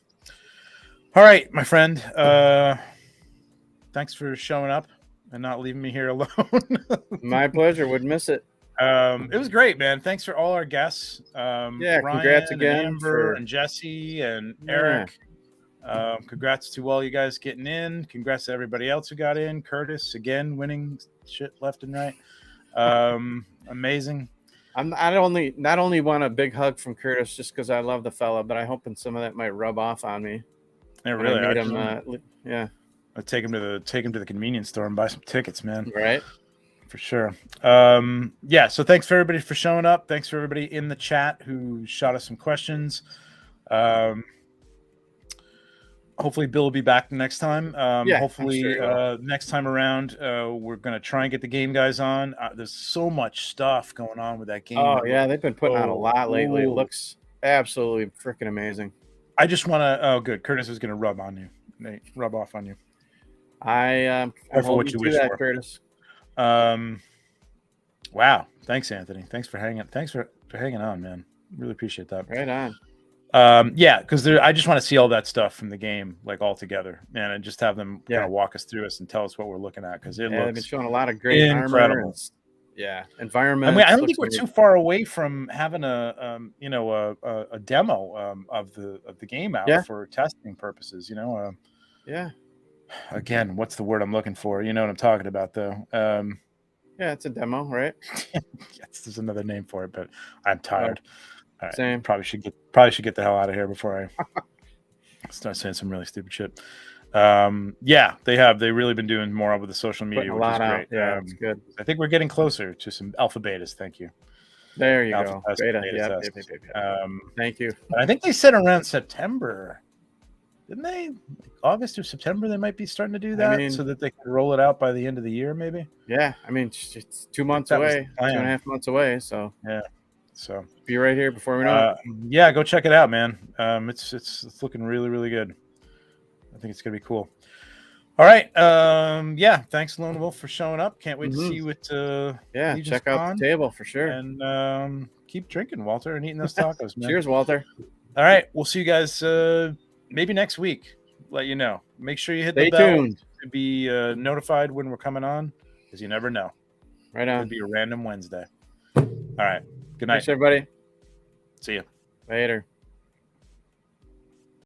all right, my friend. Thanks for showing up and not leaving me here alone. My pleasure. Would miss it. It was great, man. Thanks for all our guests. Yeah, Ryan congrats and again Amber and Jesse and Eric. Congrats to all you guys getting in. Congrats to everybody else who got in. Curtis again winning shit left and right. Amazing. I not only want a big hug from Curtis just because I love the fella, but I hoping some of that might rub off on me. Yeah, really. Yeah. I'll take him to the convenience store and buy some tickets, man. Right. For sure. Yeah. So thanks for everybody for showing up. Thanks for everybody in the chat who shot us some questions. Hopefully Bill will be back next time. Hopefully sure next time around, we're going to try and get the game guys on. There's so much stuff going on with that game. Oh yeah. They've been putting out a lot lately. It looks absolutely freaking amazing. I just want to, oh good. Curtis is going to rub off on you. I'm for what you wish for, Curtis. Wow. Thanks, Anthony. Thanks for hanging on, man. Really appreciate that. Right on. Yeah, because I just want to see all that stuff from the game, like all together, man, and just have them kind of walk us through us and tell us what we're looking at, because looks they've been showing a lot of great incredible. Environment. I mean, I don't think we're too far away from having a demo of the game out for testing purposes. Again, what's the word I'm looking for? You know what I'm talking about, though. Yeah, it's a demo, right? Yes, there's another name for it, but I'm tired. All right, same. Probably should get the hell out of here before I start saying some really stupid shit. They've really been doing more with the social media, which is great. Yeah, it's good. I think we're getting closer to some alpha betas. Thank you. There you go. Beta. Yep. Thank you. I think they said around September, didn't they? August or September, they might be starting to do that, so that they can roll it out by the end of the year, maybe. Yeah, I mean, it's 2 months away, 2.5 months away. So yeah. So be right here before we know it. Yeah, go check it out, man. It's looking really, really good. I think it's gonna be cool. All right. Thanks, Lone Wolf, for showing up. Can't wait to see you at check out the table for sure. And keep drinking, Walter, and eating those tacos, man. Cheers, Walter. All right, we'll see you guys maybe next week. Let you know. Make sure you hit the bell tuned to be notified when we're coming on, because you never know. Right on. It'll be a random Wednesday. All right. Good night. Thanks, everybody. See you Later.